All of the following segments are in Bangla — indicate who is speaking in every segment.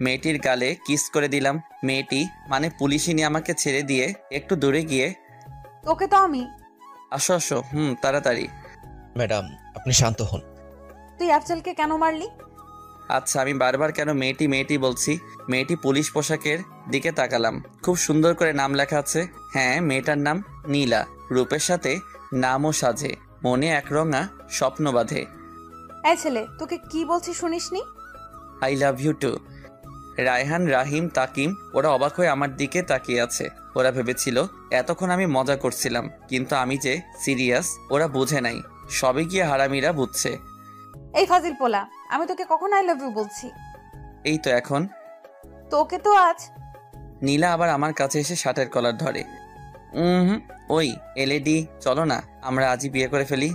Speaker 1: মেয়েটির গালে কিস করে দিলাম। মেয়েটি মানে পুলিশিনী আমাকে ছেড়ে দিয়ে একটু দূরে গিয়ে,
Speaker 2: তোকে তো আমি।
Speaker 1: আসো আসো, তাড়াতাড়ি।
Speaker 3: ম্যাডাম, আপনি শান্ত হন।
Speaker 2: তুই আফজলকে কেন মারলি?
Speaker 1: আচ্ছা, আমি বারবার কেন মেয়েটি মেয়েটি বলছি? মেয়েটি পুলিশ পোশাকের দিকে তাকালাম। খুব সুন্দর করে নাম লেখা আছে। হ্যাঁ, মেয়েটার নাম নীলা। রূপের সাথে নামও সাজে, মনে একরঙা স্বপ্ন বাঁধে।
Speaker 2: এই ছেলে, তোকে কি বলছি শুনিসনি?
Speaker 1: I love you too. Raihan, Rahim, Takim ওরা অবাক হয়ে আমার দিকে তাকিয়ে আছে। ওরা ভেবেছিল এতক্ষণ আমি মজা করছিলাম, কিন্তু আমি যে সিরিয়াস ওরা বুঝে নাই। সবে গিয়ে হারামিরা বুঝছে।
Speaker 2: এই ফাজিল পোলা, আমি তোকে কখন আই লাভ ইউ বলছি?
Speaker 1: এই তো এখন।
Speaker 2: তোকে তো আজ।
Speaker 1: নীলা আবার আমার কাছে এসে শার্টের কলার ধরে। হুম, ওই এলএডি, চলো না আমরা আজই বিয়ে করে ফেলি।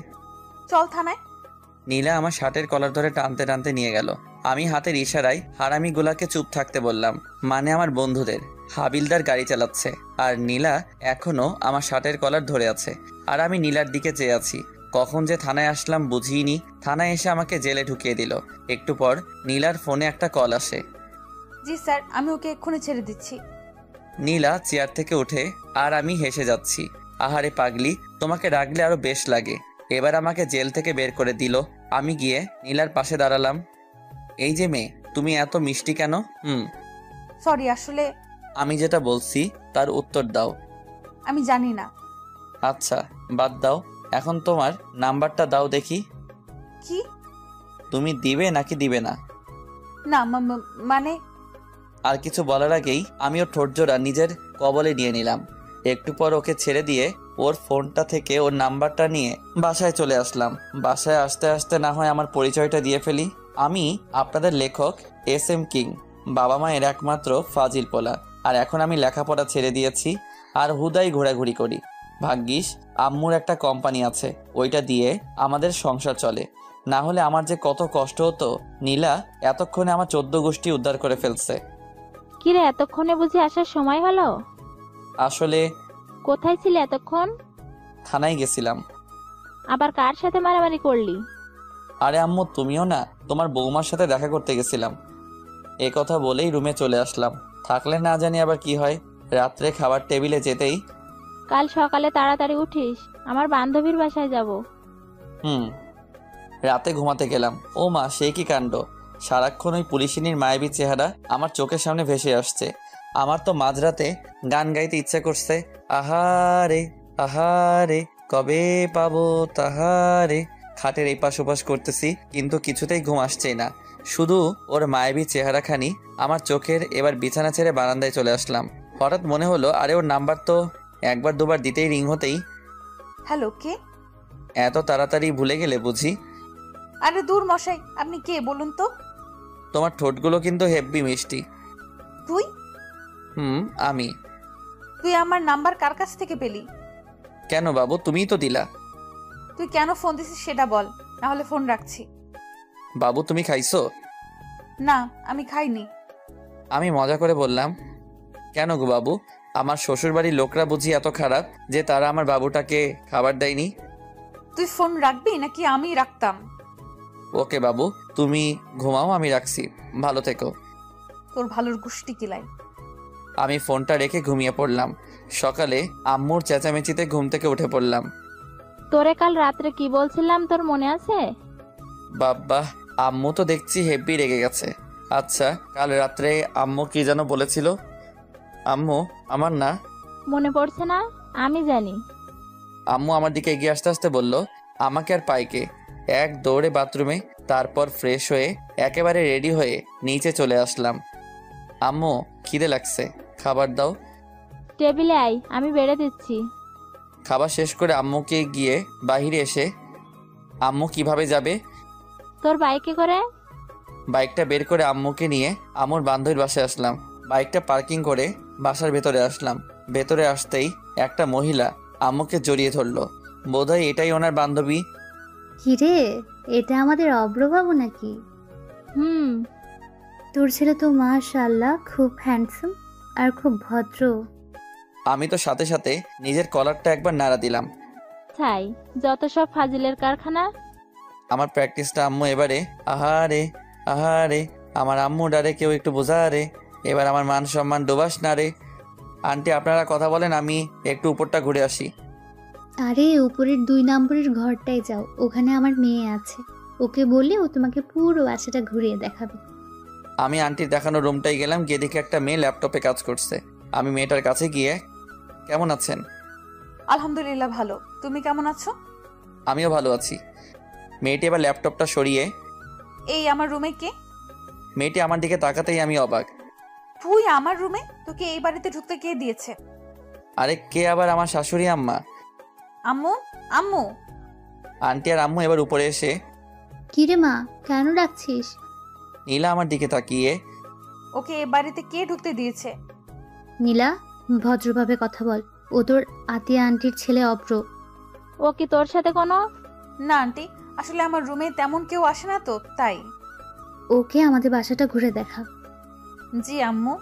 Speaker 2: চল থানায়।
Speaker 1: নীলা আমার শার্টের কলার ধরে টানতে টানতে নিয়ে গেল। আমি হাতের ইশারায় হারামিগুলাকে চুপ থাকতে বললাম, মানে আমার বন্ধুদের। হাবিলদার গাড়ি চালাচ্ছে আর নীলা এখনো আমার শার্টের কলার ধরে আছে, আর আমি নীলার দিকে চেয়ে আছি। কখন যে থানায় আসলাম বুঝিনি। থানায় এসে আমাকে জেলে ঢুকিয়ে দিল। একটু পর নীলার ফোনে একটা কল আসে।
Speaker 2: জি স্যার, আমি ওকে এক্ষুনি ছেড়ে দিচ্ছি।
Speaker 1: নীলা চেয়ার থেকে উঠে আর আমি হেসে যাচ্ছি। আহারে পাগলি, তোমাকে রাখলে আরো বেশ লাগে। এবার আমাকে জেল থেকে বের করে দিল। আমি গিয়ে নীলার পাশে দাঁড়ালাম। এই যে মেয়ে, তুমি এত মিষ্টি কেন?
Speaker 2: সরি, আসলে
Speaker 1: আমি যেটা বলছি তার উত্তর দাও।
Speaker 2: আমি জানি না।
Speaker 1: আচ্ছা, বাদ দাও। এখন তোমার নাম্বারটা দাও দেখি।
Speaker 2: কি?
Speaker 1: তুমি দিবে নাকি দিবে না?
Speaker 2: না মানে
Speaker 1: আর কিছু বলার আগেই আমি ওর ঠোঁটজোড়া নিজের কবলে নিয়ে নিলাম। একটু পর ওকে ছেড়ে দিয়ে ওর ফোনটা থেকে ওর নাম্বারটা নিয়ে বাসায় চলে আসলাম। বাসায় আসতে আসতে না হয় আমার পরিচয়টা দিয়ে ফেলি। আমি আপনাদের লেখক SM কিং, বাবা মায়ের একমাত্র ফাজিল পোলা। আর এখন আমি লেখাপড়া ছেড়ে দিয়েছি আর হুদাই ঘোরাঘুরি করি। ভাগ্যিস আম্মুর একটা কোম্পানি আছে, ওইটা দিয়ে আমাদের সংসার চলে। না হলে আমার যে কত কষ্ট হতো। নীলা এতক্ষণে আমার 14 গোষ্ঠী উদ্ধার করে ফেলছে।
Speaker 4: কিরে, এতক্ষণে বুঝি আসার সময় হলো?
Speaker 1: আসলে
Speaker 4: কোথায় ছিলে এতক্ষণ?
Speaker 1: থানায় গেছিলাম।
Speaker 4: আবার কার সাথে মারামারি করলি?
Speaker 1: আরে আম্মু, তুমিও না, তোমার বৌমার সাথে দেখা করতে গেছিলাম। এ কথা বলেই রুমে চলে আসলাম। থাকলে না জানি আবার কি হয়। রাত্রে খাবার টেবিলে যেতেই,
Speaker 4: কাল সকালে তাড়াতাড়ি উঠিস, আমার বান্ধবীর বাসায় যাব।
Speaker 1: রাতে ঘুমাতে গেলাম। ও মা, সে কি কাণ্ড! সারাক্ষণ ওই পুলিশিনীর মায়াবী চেহারা আমার চোখের সামনে ভেসে আসছে। আমার তো মাঝরাতে গান গাইতে ইচ্ছে করছে। আহারে আহারে, কবে পাবো তাহারে। খাটের এই পাশ ওপাশ করতেছি, কিন্তু কিছুতেই ঘুম আসছেই না। শুধু ওর মায়াবী চেহারাখানি আমার চোখের। এবার বিছানা ছেড়ে বারান্দায় চলে আসলাম। হঠাৎ মনে হলো, আরে ওর নাম্বার তো একবার দুবার দিতেই রিং হতেই।
Speaker 2: হ্যালো, কে?
Speaker 1: এত তাড়াতাড়ি ভুলে গেলে বুঝি?
Speaker 2: আরে দূর মশাই, আপনি কে বলুন তো?
Speaker 1: তোমার ঠোঁটগুলো কিন্তু হেব্বি মিষ্টি।
Speaker 2: তুই?
Speaker 1: আমি।
Speaker 2: তুই আমার নাম্বার কার কাছ থেকে পেলি?
Speaker 1: কেন বাবু, তুমিই তো দিলা।
Speaker 2: তুই কেন ফোন দিছিস সেটা বল, না হলে ফোন রাখছি।
Speaker 1: বাবু, তুমি খাইছো?
Speaker 2: না, আমি খাইনি।
Speaker 1: আমি মজা করে বললাম। কেন গো বাবু, আমার শ্বশুরবাড়ির লোকরা বুঝি এত খারাপ যে তারা আমার বাবুটাকে খাবার দেয়নি?
Speaker 2: তুই ফোন রাখবি নাকি আমি রাখতাম?
Speaker 1: ওকে বাবু, তুমি ঘুমাও, আমি রাখছি। ভালো থেকো।
Speaker 2: তোর ভালোর গুষ্টি কিলাই।
Speaker 1: আমি ফোনটা রেখে ঘুমিয়ে পড়লাম। সকালে আম্মুর চেঁচামেচিতে ঘুম থেকে উঠে পড়লাম।
Speaker 4: তোরে কাল রাত্রে কি বলছিলাম, তোর মনে আছে?
Speaker 1: বাবা, আম্মু তো দেখছি হেব্বি রেগে গেছে। আচ্ছা, কাল রাত্রে আম্মু কি যেন বলেছিল? আম্মু আমার না
Speaker 4: মনে পড়ছে না? আমি জানি।
Speaker 1: আম্মু আমার দিকে এগিয়ে আসতে আসতে বলল, আমাকে আর পাইকে। এক দৌড়ে বাথরুমে, তারপর ফ্রেশ হয়ে একেবারে রেডি হয়ে নিচে চলে আসলাম। আম্মু, খিদে লাগছে, খাবার দাও।
Speaker 4: টেবিলে আয়, আমি বেড়ে দিচ্ছি।
Speaker 1: খাবার শেষ করে আম্মুকে গিয়ে বাহিরে এসে, আম্মু কিভাবে যাবে?
Speaker 4: তোর বাইকে করে।
Speaker 1: বাইকটা বের করে আম্মুকে নিয়ে আম্মুর বান্ধবীর বাসায় আসলাম। বাইকটা পার্কিং করে বাসার ভেতরে আসলাম। ভেতরে আসতেই একটা মহিলা আম্মুকে জড়িয়ে ধরলো। বোধহয় এটাই ওনার বান্ধবী।
Speaker 5: কিরে, এটা আমাদের অব্রবাবু নাকি? তোর ছেলে তো মাশাআল্লাহ খুব হ্যান্ডসাম আর খুব ভদ্র।
Speaker 1: আমি তো সাথে সাথে নিজের কলারটা একবার নাড়া দিলাম।
Speaker 4: ছাই, যত সব ফাজিলের কারখানা।
Speaker 1: আমার প্র্যাকটিসটা আম্মু এবারে। আহারে আহারে, আমার আম্মু ডারে কেউ একটু বোঝা রে। এবার আমার মান সম্মান ডোবাস না রে। আন্টি আপনারা কথা বলেন, আমি একটু উপরটা ঘুরে আসি।
Speaker 5: আরে উপরের 2 নম্বরের ঘরটায় যাও, ওখানে আমার মেয়ে আছে। ওকে বললে ও তোমাকে পুরো বাসাটা ঘুরিয়ে দেখাবে।
Speaker 1: আমি আন্টির দেখানো রুমটাই গেলাম, গিয়ে দেখি একটা মেয়ে ল্যাপটপে কাজ করছে। আমি মেয়েটার কাছে গিয়ে, কেমন আছেন?
Speaker 2: আলহামদুলিল্লাহ ভালো, তুমি কেমন আছো?
Speaker 1: আমিও ভালো আছি। মেয়েটি এবার ল্যাপটপটা সরিয়ে,
Speaker 2: এই আমার রুমে কে?
Speaker 1: মেয়েটি আমার দিকে তাকাতেই আমি অবাক।
Speaker 2: তুই আমার রুমে? তোকে এই বাড়িতে ঢুকতে কে দিয়েছে?
Speaker 1: আরে কে আবার? আমার শাশুড়ি আম্মা।
Speaker 2: আম্মু? আম্মু?
Speaker 1: আন্টি আর আম্মু এবার উপরে এসে,
Speaker 5: কিরে মা, কেন ডাকছিস?
Speaker 1: নীলা আমার দিকে তাকিয়ে,
Speaker 2: ওকে এই বাড়িতে কে ঢুকতে দিয়েছে?
Speaker 5: নীলা, ভদ্রভাবে কথা বল। ও তোর আতিয়া আন্টির ছেলে অব্র।
Speaker 4: ও কি তোর সাথে কোনো?
Speaker 2: না আন্টি, আসলে আমার রুমে তেমন কেউ আসে না তো, তাই।
Speaker 5: ওকে আমাদের বাসাটা ঘুরে দেখা।
Speaker 2: জি আম্মু।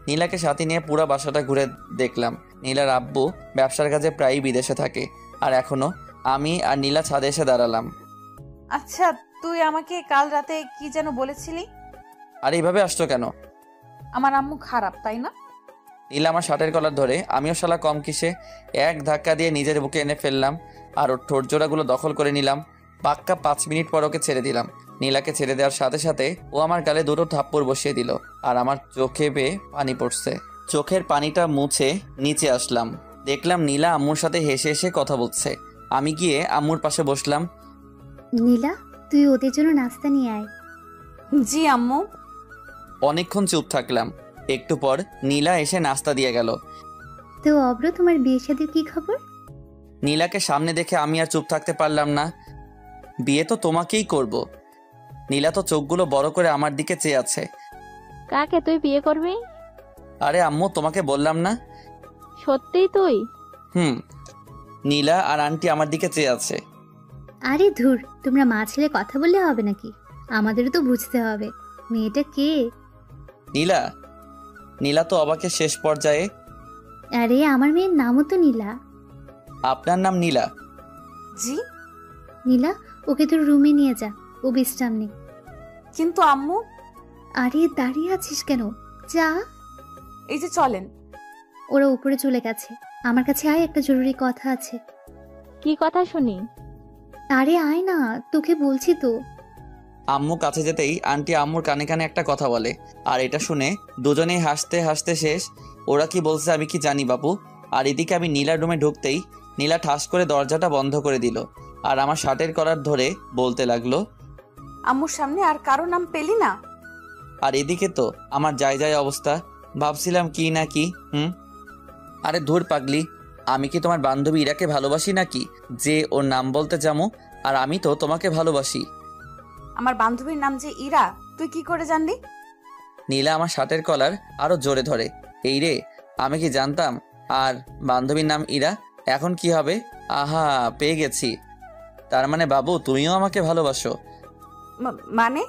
Speaker 1: নীলাকে সাথে নিয়ে পুরো বাসাটা ঘুরে দেখলাম। নীলার আব্বু ব্যবসার কাজে প্রায়ই বিদেশে থাকে, আর এখনো আমি আর নীলা ছাদে এসে দাঁড়ালাম।
Speaker 2: আচ্ছা, তুই আমাকে কাল রাতে কি যেন বলেছিলি?
Speaker 1: আর এইভাবে আসছো কেন?
Speaker 2: আমার আম্মু খারাপ, তাই না?
Speaker 1: নীলা আমার শার্টের কলার ধরে, আমিও শালা কম কিসে, এক ধাক্কা দিয়ে নিজের বুকে এনে ফেললাম আর ওর ঠোঁটজোড়াগুলো দখল করে নিলাম। পাক্কা 5 মিনিট পর ওকে ছেড়ে দিলাম। নীলাকে ছেড়ে দেওয়ার সাথে সাথে ও আমার গালে 2টো থাপ্পড় বসিয়ে দিল, আর আমার চোখে বেয়ে পানি পড়ছে। চোখের পানিটা মুছে নিচে আসলাম, দেখলাম নীলা আম্মুর সাথে হেসে হেসে কথা বলছে। আমি গিয়ে আম্মুর পাশে বসলাম।
Speaker 5: নীলা, তুই ওদের জন্য নাস্তা নিয়ে আয়।
Speaker 2: জি আম্মু।
Speaker 1: অনেকক্ষণ চুপ থাকলাম। একটু পর নীলা এসে নাস্তা দিয়ে গেল।
Speaker 5: তো অব্র, তোমার বিয়ে শাদীর কি খবর?
Speaker 1: নীলাকে সামনে দেখে আমি আর চুপ থাকতে পারলাম না। বিয়ে তো তোমাকেই করব। নীলা তো চোখগুলো বড় করে আমার দিকে চেয়ে আছে।
Speaker 4: কাকে তুই বিয়ে করবি?
Speaker 1: আরে আম্মু, তোমাকে বললাম না?
Speaker 4: সত্যিই তুই?
Speaker 1: হুম। নীলা আর আন্টি আমার দিকে চেয়ে আছে।
Speaker 5: আরে ধুর, তোমরা মা ছেলে কথা বললে হবে নাকি? আমাদেরও তো বুঝতে হবে মেয়েটা কে।
Speaker 1: নীলা? নীলা তো অবাকের শেষ পর্যায়ে।
Speaker 5: আরে আমার মেয়ের নামও তো নীলা।
Speaker 1: আপনার নাম নীলা?
Speaker 2: জি।
Speaker 5: নীলা, ওকে তোর রুমে নিয়ে যা, ও বিশ্রাম নে।
Speaker 2: কিন্তু আম্মু।
Speaker 5: আরে দাঁড়িয়ে আছিস কেন? যা।
Speaker 2: এই যে চলেন।
Speaker 5: ওরা উপরে চলে গেছে, আমার কাছে আয়, একটা জরুরি কথা আছে।
Speaker 4: কি কথা শুনি?
Speaker 5: আরে আয় না, তোকে বলছি তো।
Speaker 1: আম্মু কাছে যেতেই আন্টি আম্মুর কানে কানে একটা কথা বলে, আর এটা শুনে দুজনেই হাসতে হাসতে শেষ। ওরা কি বলছে আমি কি জানি বাপু। আর এদিকে আমি নীলার রুমে ঢুকতেই নীলা ঠাস করে দরজাটা বন্ধ করে দিল, আর আমার শার্টের কলার ধরে বলতে লাগলো,
Speaker 2: আম্মুর সামনে আর কারো নাম পেলি না?
Speaker 1: আর এদিকে তো আমার যায় যায় অবস্থা। ভাবছিলাম কি না কি। আরে ধুর পাগলি, আমি কি তোমার বান্ধবী ইরাকে ভালোবাসি নাকি যে ওর নাম বলতে যাবো? আর আমি তো তোমাকে ভালোবাসি।
Speaker 2: আমার বান্ধবীর নাম যে ইরা, তুই কি করে জানলি?
Speaker 1: নীলা আমার শার্টের কলার আরো জোরে ধরে। এই রে, আমি কি জানতাম? আর বান্ধবীর নাম ইরা, এখন কি হবে? আহা, পেয়ে গেছি। তার মানে বাবু তুমিও আমাকে ভালোবাসো?
Speaker 2: মানে?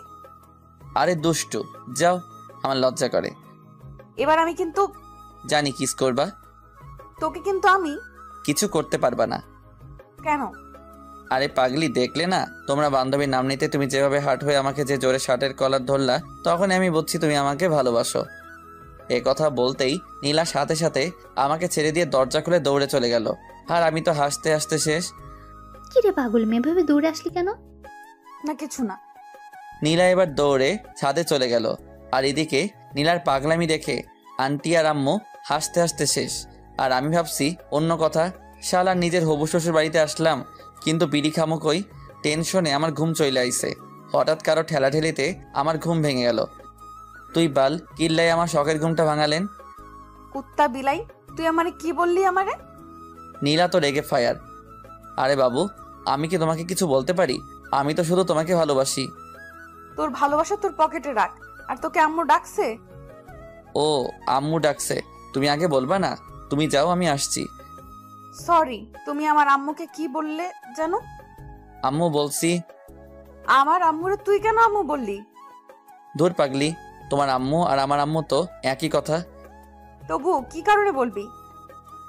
Speaker 1: আরে দুষ্টু, যাও, আমার লজ্জা করে।
Speaker 2: এবার আমি কিন্তু।
Speaker 1: জানি কিস করবা।
Speaker 2: তোকে কিন্তু আমি।
Speaker 1: কিছু করতে পারবা না।
Speaker 2: কেন?
Speaker 1: আরে পাগলি, দেখলে না তোমরা বান্ধবীর নাম নিতে তুমি যেভাবে হার্ট হয়ে আমাকে যে জোরে শার্টের কলার ধরলা, তখন আমি বুঝছি তুমি আমাকে ভালোবাসো। এ কথা বলতেই নীলা সাথে সাথে আমাকে ছেড়ে দিয়ে দরজা খুলে দৌড়ে চলে গেল, আর আমি তো হাসতে হাসতে শেষ।
Speaker 5: কি রে পাগল মেয়ে, এভাবে দৌড়ে আসলি কেন?
Speaker 2: না কিছু না।
Speaker 1: নীলা এবার দৌড়ে ছাদে চলে গেল, আর এদিকে নীলার পাগলামি দেখে আন্টি আর আম্মু হাসতে হাসতে শেষ। আর আমি ভাবছি অন্য কথা, শালা নিজের হবু শ্বশুর বাড়িতে আসলাম, কিন্তু বিড়ি খামো কই। টেনশনে আমার ঘুম চলে আইছে। হঠাৎ কারো ঠেলাঠেলিতে আমার ঘুম ভেঙে গেল। তুই বাল কিল্লাই আমার শখের ঘুমটা ভাঙালেন।
Speaker 2: কুত্তা বিলাই, তুই আমারে কি বললি আমারে?
Speaker 1: নীলা তো রেগে ফায়ার। আরে বাবু, আমি কি তোমাকে কিছু বলতে পারি? আমি তো শুধু তোমাকে ভালোবাসি।
Speaker 2: তোর ভালোবাসা তোর পকেটে রাখ। আর তোকে আম্মু ডাকছে?
Speaker 1: ও, আম্মু ডাকছে? তুমি আগে বলবা না? তুমি যাও, আমি আসছি।
Speaker 2: সরি, তুমি আমার আম্মুকে কি বললে জানো?
Speaker 1: আম্মু বলছি।
Speaker 2: আমার আম্মুরে তুই কেন আম্মু বললি?
Speaker 1: ধুর পাগলি, তোমার আম্মু আর আমার আম্মু তো একই কথা।
Speaker 2: তবু কি কারণে বলবি?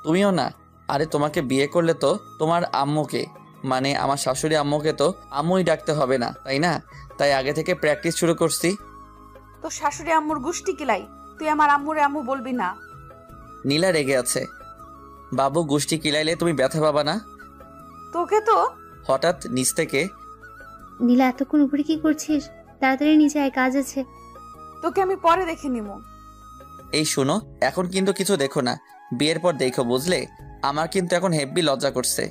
Speaker 1: তুমিও না। আরে তোমাকে বিয়ে করলে তো তোমার আম্মুকে, মানে আমার শাশুড়ি আম্মুকে তো আম্মুই ডাকতে হবে না, তাই না? তাই আগে থেকে প্র্যাকটিস শুরু করছি।
Speaker 2: তো শাশুড়ি আম্মুর গুষ্টি কিলাই, তুই আমার আম্মুরে আম্মু বলবি না।
Speaker 1: নীলা রেগে আছে। বাবু গোষ্ঠী কিলাইলে তুমি ব্যথা পাবা না?
Speaker 2: তোকে তো
Speaker 1: হঠাৎ নিচ থেকে
Speaker 5: নীলা, এতক্ষণ উপরে কি করছিস? তাড়াতাড়ি নিচে আয়, কাজ আছে।
Speaker 2: তোকে আমি পরে দেখে নিবো।
Speaker 1: এই শোনো, এখন কিন্তু কিছু দেখো না, বিয়ের পর দেখো, বুঝলে? আমার কিন্তু এখন হেব্বি লজ্জা করছে।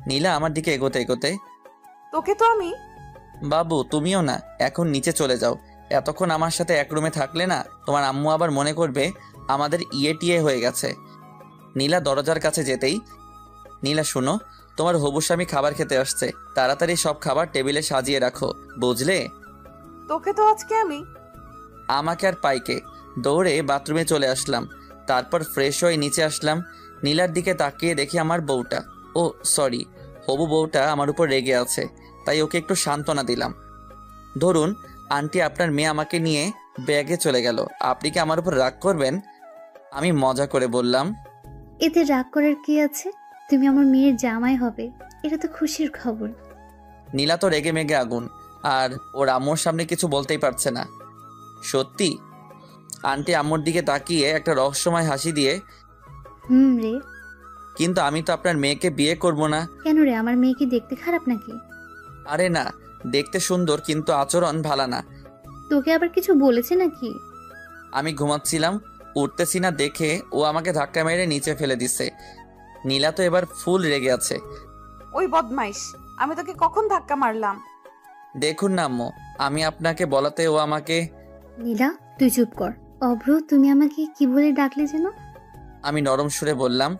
Speaker 1: নীলা আমার দিকে এগোতে এগোতে,
Speaker 2: তোকে তো আমি
Speaker 1: বাবু তুমিও না, এখন নিচে চলে যাও। এতক্ষণ আমার সাথে এক রুমে থাকলে না, তোমার আম্মু আবার মনে করবে আমাদের টিয়ে হয়ে গেছে। নীলা দরজার কাছে যেতেই, নীলা শোনো, তোমার হবু স্বামী খাবার খেতে আসছে, তাড়াতাড়ি সব খাবার টেবিলে সাজিয়ে রাখো, বুঝলে?
Speaker 2: তোকে তো আজকে আমি
Speaker 1: আমাকে আর পাইকে দৌড়ে বাথরুমে চলে আসলাম। তারপর ফ্রেশ হয়ে নিচে আসলাম। নীলার দিকে তাকিয়ে দেখি আমার বউটা, ও সরি, হবু বউটা আমার উপর রেগে আছে, তাই ওকে একটু সান্ত্বনা দিলাম। ধরুন আন্টি, আপনার মেয়ে আমাকে নিয়ে ব্যাগে চলে গেল, আপনি কি আমার উপর রাগ করবেন? আমি মজা করে বললাম।
Speaker 5: এতে রাগ করার কি আছে? তুমি আমার মেয়ের জামাই হবে, এটা তো খুশির খবর।
Speaker 1: নীলা তো রেগে মেগে আগুন, আর ওর আম্মুর সামনে কিছু বলতেই পারছে না। সত্যি? আন্টি আম্মুর দিকে তাকিয়ে একটা রহস্যময় হাসি দিয়ে,
Speaker 5: রে।
Speaker 1: কিন্তু আমি তো আপনার মেয়েকে বিয়ে করব না।
Speaker 5: কেন রে, আমার মেয়ে কি দেখতে খারাপ নাকি?
Speaker 1: আরে না, দেখতে সুন্দর, কিন্তু আচরণ ভালো না।
Speaker 5: তোকে আবার কিছু বলেছে নাকি?
Speaker 1: আমি ঘুমাচ্ছিলাম, উঠতেছি না দেখে ও আমাকে ধাক্কা মেরে নিচে ফেলে দিছে। নীলা তো এবার ফুল রেগে আছে।
Speaker 2: ওই বদমাইশ, আমি তোকে কখন ধাক্কা মারলাম?
Speaker 1: দেখুন না আম্মু, আমি আপনাকে বলাতে ও আমাকে।
Speaker 5: নীলা, তুই চুপ কর। অভ্র, তুমি আমাকে কি বলে ডাকলে যেন?
Speaker 1: আমি নরম সুরে বললাম,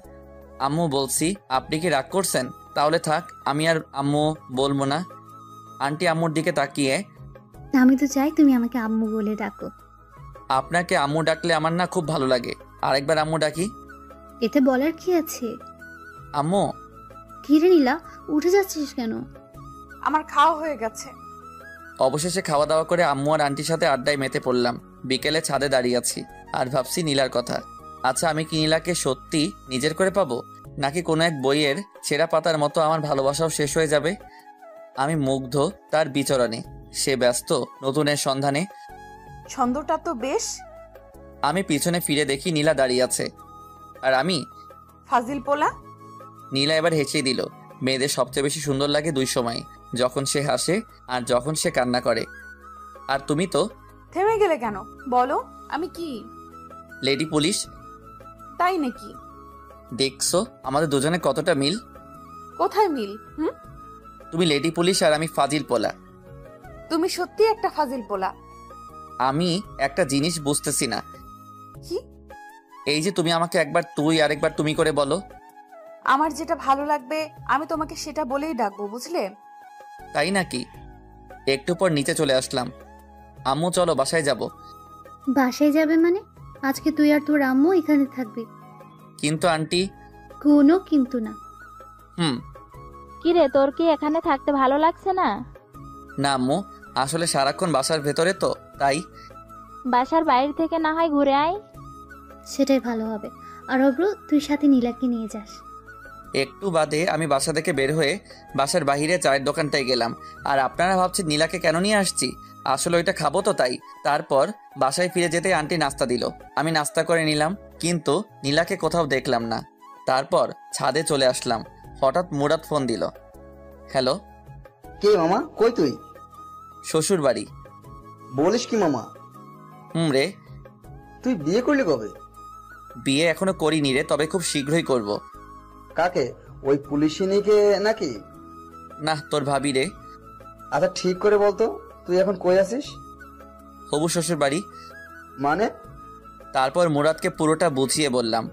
Speaker 1: আম্মু বলছি। আপনি কি রাগ করছেন? তাহলে থাক, আমি আর আম্মু বলবো না। আন্টি আম্মুর দিকে তাকিয়ে,
Speaker 5: আমি তো চাই তুমি আমাকে আম্মু বলে ডাকো।
Speaker 1: আপনাকে আম্মু ডাকলে আমার না খুব ভালো লাগে, আরেকবার আম্মু ডাকি।
Speaker 5: এতে বলার কি আছে?
Speaker 1: আম্মু।
Speaker 5: কি রে নীলা, উঠে যাচ্ছিস কেন?
Speaker 2: আমার খাওয়া হয়ে গেছে।
Speaker 1: অবশেষে খাওয়া দাওয়া করে আম্মু আর আন্টির সাথে আড্ডায় মেতে পড়লাম। বিকেলে ছাদে দাঁড়িয়ে আছি আর ভাবছি নীলার কথা। আচ্ছা, আমি কি নীলাকে সত্যি নিজের করে পাবো, নাকি কোনো এক বইয়ের ছেঁড়া পাতার মতো আমার ভালোবাসাও শেষ হয়ে যাবে? আমি মুগ্ধ তার বিচরণে, সে ব্যস্ত নতুনের সন্ধানে।
Speaker 2: ছন্দটা তো বেশ।
Speaker 1: আমি পিছনে ফিরে দেখি নীলা দাঁড়িয়ে আছে, আর আমি।
Speaker 2: ফাজিল পোলা।
Speaker 1: নীলা এবার হেসেই দিল। মেয়েদের সবচেয়ে বেশি সুন্দর লাগে দুই সময়, যখন সে হাসে আর যখন সে কান্না করে। আর তুমি তো
Speaker 2: থেমে গেলে কেন? বলো, আমি কি?
Speaker 1: Lady police.
Speaker 2: তাই নাকি?
Speaker 1: দেখছো আমাদের দুজনে কতটা মিল?
Speaker 2: কোথায় মিল?
Speaker 1: তুমি লেডি পুলিশ আর আমি ফাজিল পোলা।
Speaker 2: তুমি সত্যি একটা ফাজিল পোলা।
Speaker 1: আমি একটা জিনিস বুঝতেছি না।
Speaker 2: কি?
Speaker 1: এই যে তুমি আমাকে একবার তুই আর একবার তুমি করে বলো।
Speaker 2: আমার যেটা ভালো লাগবে আমি তোমাকে সেটা বলেই ডাকবো, বুঝলে?
Speaker 1: তাই নাকি? একটু পর নিচে চলে আসলাম। আম্মু চলো বাসায় যাব।
Speaker 5: বাসায় যাবে মানে? আজকে তুই আর তোর আম্মু এখানে থাকবে।
Speaker 1: কিন্তু আন্টি।
Speaker 5: কোনো কিন্তু না।
Speaker 4: কি রে, তোর কি এখানে থাকতে ভালো লাগছে না?
Speaker 1: না আম্মু, আসলে সারাক্ষণ বাসার ভেতরে তো, তাই।
Speaker 4: বাসার বাইরে থেকে না হয় ঘুরে আয়।
Speaker 5: সেটাই ভালো হবে। আর অভ্র, তুই সাথে নীলাকে নিয়ে যাস।
Speaker 1: একটু বাদে আমি বাসা থেকে বের হয়ে বাসার বাহিরে চায়ের দোকানটায় গেলাম। আর আপনারা ভাবছেন নীলাকে কেন নিয়ে আসছি? আসলে ওইটা খাবো তো, তাই। তারপর বাসায় ফিরে যেতে আন্টি নাস্তা দিল, আমি নাস্তা করে নিলাম, কিন্তু নীলাকে কোথাও দেখলাম না। তারপর ছাদে চলে আসলাম, হঠাৎ মুরাদ ফোন দিল। হ্যালো।
Speaker 6: কে মামা, কই তুই?
Speaker 1: শ্বশুর বাড়ি।
Speaker 6: বলিস কি মামা?
Speaker 1: রে।
Speaker 6: তুই বিয়ে করলি কবে?
Speaker 1: বিয়ে এখনো করিনি রে, তবে খুব শীঘ্রই করব।
Speaker 6: কাকে, ওই পুলিশিনীকে নাকি?
Speaker 1: না, তোর ভাবি রে।
Speaker 6: আচ্ছা ঠিক করে বলতো, তুই এখন কই আছিস?
Speaker 1: হবু শ্বশুর বাড়ি।
Speaker 6: মানে?
Speaker 1: তারপর মুরাদকে পুরোটা বুঝিয়ে বললাম।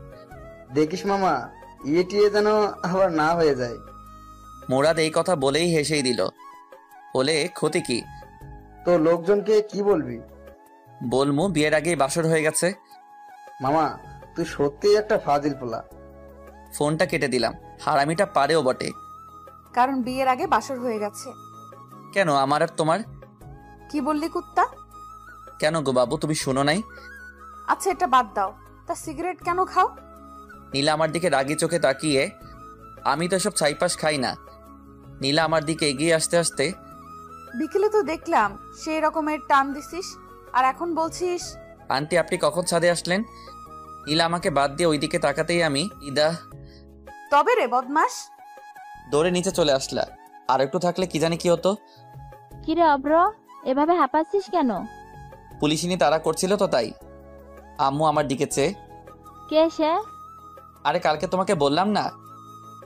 Speaker 6: দেখিস মামা, টিয়ে যেন আবার না হয়ে যায়।
Speaker 1: মুরাদ এই কথা বলেই হেসেই দিল। হলে ক্ষতি কি?
Speaker 6: তো লোকজনকে কি বলবি?
Speaker 1: বলমু বিয়ের আগেই বাসর হয়ে গেছে।
Speaker 6: মামা, তুই সত্যিই একটা ফাজিল পোলা।
Speaker 1: ফোনটা কেটে দিলাম। হারামিটা পারেও বটে।
Speaker 2: কারণ বিয়ের আগে বাসর হয়ে গেছে।
Speaker 1: কেন, আমার আর তোমার?
Speaker 2: কি বললি কুত্তা?
Speaker 1: কেন গো বাবু, তুমি শুনো নাই?
Speaker 2: আচ্ছা এটা বাদ দাও, তা সিগারেট কেন খাও?
Speaker 1: নীলা আমার দিকে রাগি চোখে তাকিয়ে, আমি তো এসব ছাইপাস খাই না। নীলা আমার দিকে এগিয়ে আসতে আসতে,
Speaker 2: বিকেলে তো দেখলাম সেই রকমের টান দিছিস, আর এখন বলছিস।
Speaker 1: আন্টি আপনি কখন ছাদে আসলেন? নীলা আমাকে বাদ দিয়ে ওইদিকে তাকাতেই আমি
Speaker 2: তবে রে বদমাস।
Speaker 1: দৌড়ে নিচে চলে আসলা। আর একটু থাকলে কি জানি কি হতো।
Speaker 4: কিরে অব্র, এভাবে হাঁপাচ্ছিস কেন?
Speaker 1: পুলিশিনি তাড়া করছিল তো তাই। আম্মু আমার দিকে চেয়ে,
Speaker 4: কে সে?
Speaker 1: আরে কালকে তোমাকে বললাম না,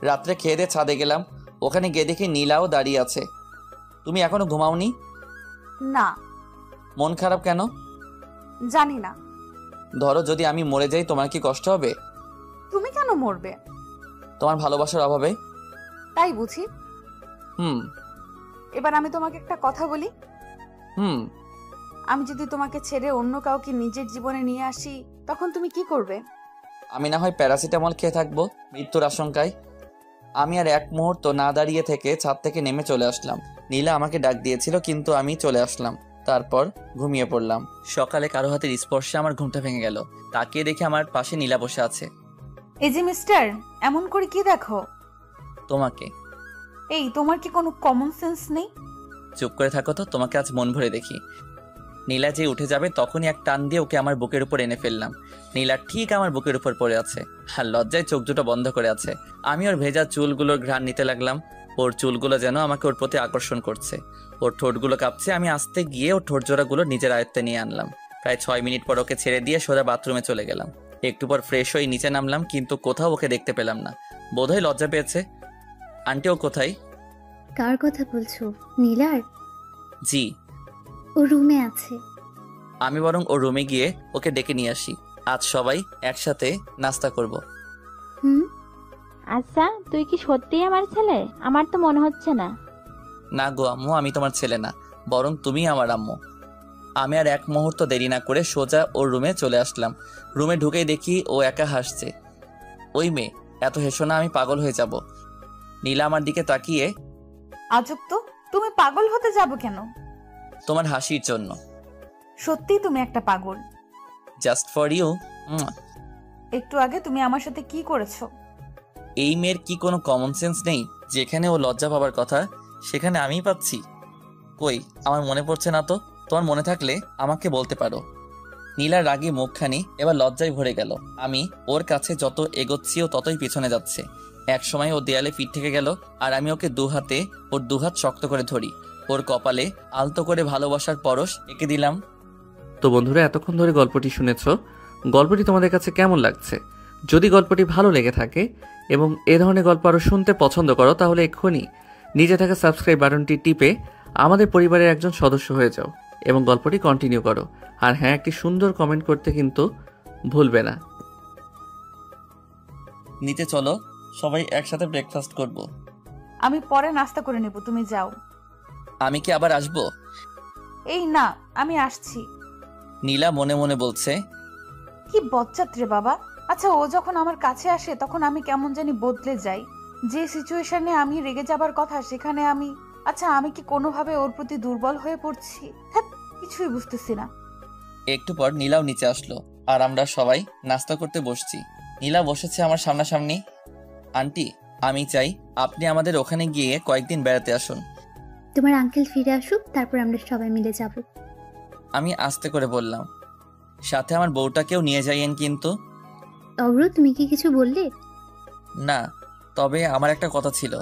Speaker 1: রাত্রে খেয়ে দিয়ে ছাদে গেলাম, ওখানে গিয়ে দেখি নীলাও দাঁড়িয়ে আছে। তুমি এখনো ঘুমাওনি?
Speaker 2: না,
Speaker 1: মন খারাপ কেন?
Speaker 2: জানি না।
Speaker 1: ধরো যদি আমি মরে যাই তোমার কি কষ্ট হবে?
Speaker 2: তুমি কেন মরবে?
Speaker 1: তোমার ভালোবাসার অভাবে।
Speaker 2: তাই বুঝি।
Speaker 1: হুম
Speaker 2: এবার আমি তোমাকে একটা কথা বলি।
Speaker 1: হুম
Speaker 2: আমি যদি তোমাকে ছেড়ে অন্য কাউকে নিজের জীবনে নিয়ে আসি, তখন তুমি কি করবে?
Speaker 1: আমি না হয় প্যারাসিটামল খেয়ে থাকবো মৃত্যুর আশঙ্কায়। আমি আর এক মুহূর্ত না দাঁড়িয়ে থেকে ছাদ থেকে নেমে চলে আসলাম। নীলা আমাকে ডাক দিয়েছিল কিন্তু আমি চলে আসলাম। তারপর ঘুমিয়ে পড়লাম। সকালে কারো হাতের স্পর্শে আমার ঘুমটা ভেঙে গেল। তাকিয়ে দেখে আমার পাশে নীলা বসে আছে।
Speaker 2: এই যে মিস্টার, এমন করে কি দেখো?
Speaker 1: তোমাকে।
Speaker 2: এই, তোমার কি কোনো কমন সেন্স নেই?
Speaker 1: চুপ করে থাকো তো, তোমাকে আজ মন ভরে দেখি। নীলা যে উঠে যাবে তখনই এক টান দিয়ে ওকে আমার বুকের উপর এনে ফেললাম। নীলা ঠিক আমার বুকের উপর পড়ে আছে, আর লজ্জায় চোখ দুটো বন্ধ করে আছে। আমি ওর ভেজা চুলগুলোর ঘ্রাণ নিতে লাগলাম। ওর চুলগুলো যেন আমাকে ওর প্রতি আকর্ষণ করছে। ওর ঠোঁটগুলো কাঁপছে। আমি আস্তে গিয়ে ওর ঠোঁট জোড়াগুলো নিজের আয়ত্তে নিয়ে আনলাম। প্রায় 6 মিনিট পর ওকে ছেড়ে দিয়ে সোজা বাথরুমে চলে গেলাম। একটু পর ফ্রেশ হয়ে নিচে নামলাম, কিন্তু কোথাও ওকে দেখতে পেলাম না। বোধহয় লজ্জা পেয়েছে। আন্টি ও কোথায়?
Speaker 5: কার কথা বলছো? নীলার?
Speaker 1: জি।
Speaker 5: ও রুমে আছে।
Speaker 1: আমি বরং ওর রুমে গিয়ে ওকে ডেকে নিয়ে আসি। আজ সবাই একসাথে নাস্তা করব।
Speaker 5: হুম।
Speaker 4: আচ্ছা, তুই কি সত্যিই আমার ছেলে? আমার তো মনে হচ্ছে না।
Speaker 1: না গো আম্মু, আমি তোমার ছেলে না, বরং তুমি আমার আম্মু। আমি আর এক মুহূর্ত দেরি না করে সোজা ওর রুমে চলে আসলাম। রুমে ঢুকেই দেখি ও একা হাসছে। ওই মেয়ে, এত হেসো না, আমি পাগল হয়ে যাব। নীলা আমার দিকে তাকিয়ে,
Speaker 2: আজব তো, তুমি পাগল হতে যাবো কেন?
Speaker 1: তোমার হাসির জন্য।
Speaker 2: সত্যিই তুমি একটা পাগল।
Speaker 1: Just for you.
Speaker 2: একটু আগে তুমি আমার সাথে কি করেছো?
Speaker 1: এই মেয়ের কি কোনো কমন সেন্স নেই? যেখানে ও লজ্জা পাবার কথা সেখানে আমিই পাচ্ছি। কই, আমার মনে পড়ছে না তো। তোমার মনে থাকলে আমাকে বলতে পারো। নীলার রাগী মুখখানি এবার লজ্জায় ভরে গেল। আমি ওর কাছে যত এগোচ্ছি ও ততই পিছনে যাচ্ছে। এক সময় ও দেয়ালে পিঠ থেকে গেল, আর আমি ওকে দুহাতে ওর দুহাত শক্ত করে ধরি। ওর কপালে আলতো করে ভালোবাসার পরশ এঁকে দিলাম।
Speaker 7: তো বন্ধুরা, এতক্ষণ ধরে গল্পটি শুনেছো। গল্পটি তোমাদের কাছে কেমন লাগছে? যদি গল্পটি ভালো লেগে থাকে এবং এ ধরনের গল্প আরও শুনতে পছন্দ করো, তাহলে এক্ষুনি নিচে থাকা সাবস্ক্রাইব বাটনটি টিপে আমাদের পরিবারের একজন সদস্য হয়ে যাও এবং গল্পটি কন্টিনিউ করো। আর হ্যাঁ, একটি সুন্দর কমেন্ট করতে কিন্তু ভুলবে না।
Speaker 1: নিচে চলো, সবাই একসাথে ব্রেকফাস্ট করব।
Speaker 2: আমি পরে নাস্তা করে নেব, তুমি যাও।
Speaker 1: আমি কি আবার আসবো?
Speaker 2: এই না, আমি আসছি।
Speaker 1: নীলা মনে মনে বলছে,
Speaker 2: কি বজ্জাত রে বাবা। আচ্ছা, ও যখন আমার কাছে আসে তখন আমি কেমন জানি বদলে যাই। যে সিচুয়েশনে আমি রেগে যাবার কথা সেখানে আমি, আচ্ছা আমি কি কোনোভাবে ওর প্রতি দুর্বল হয়ে পড়ছি? হ্যাঁ, কিছুই বুঝতেছি না।
Speaker 1: একটু পর নীলাও নিচে আসলো, আর আমরা সবাই নাস্তা করতে বসছি। নীলা বসেছে আমার সামনাসামনি। আন্টি, আমি চাই আপনি আমাদের ওখানে গিয়ে কয়েকদিন বেড়াতে আসুন।
Speaker 5: তোমার আঙ্কেল ফিরে আসুক, তারপর আমরা সবাই মিলে যাব।
Speaker 1: আমি আস্তে করে বললাম, সাথে আমার বউটাকেও নিয়ে যাইয়েন কিন্তু।
Speaker 5: অগ্র, তুমি কি কিছু বললে?
Speaker 1: না, তবে আমার একটা কথা ছিল।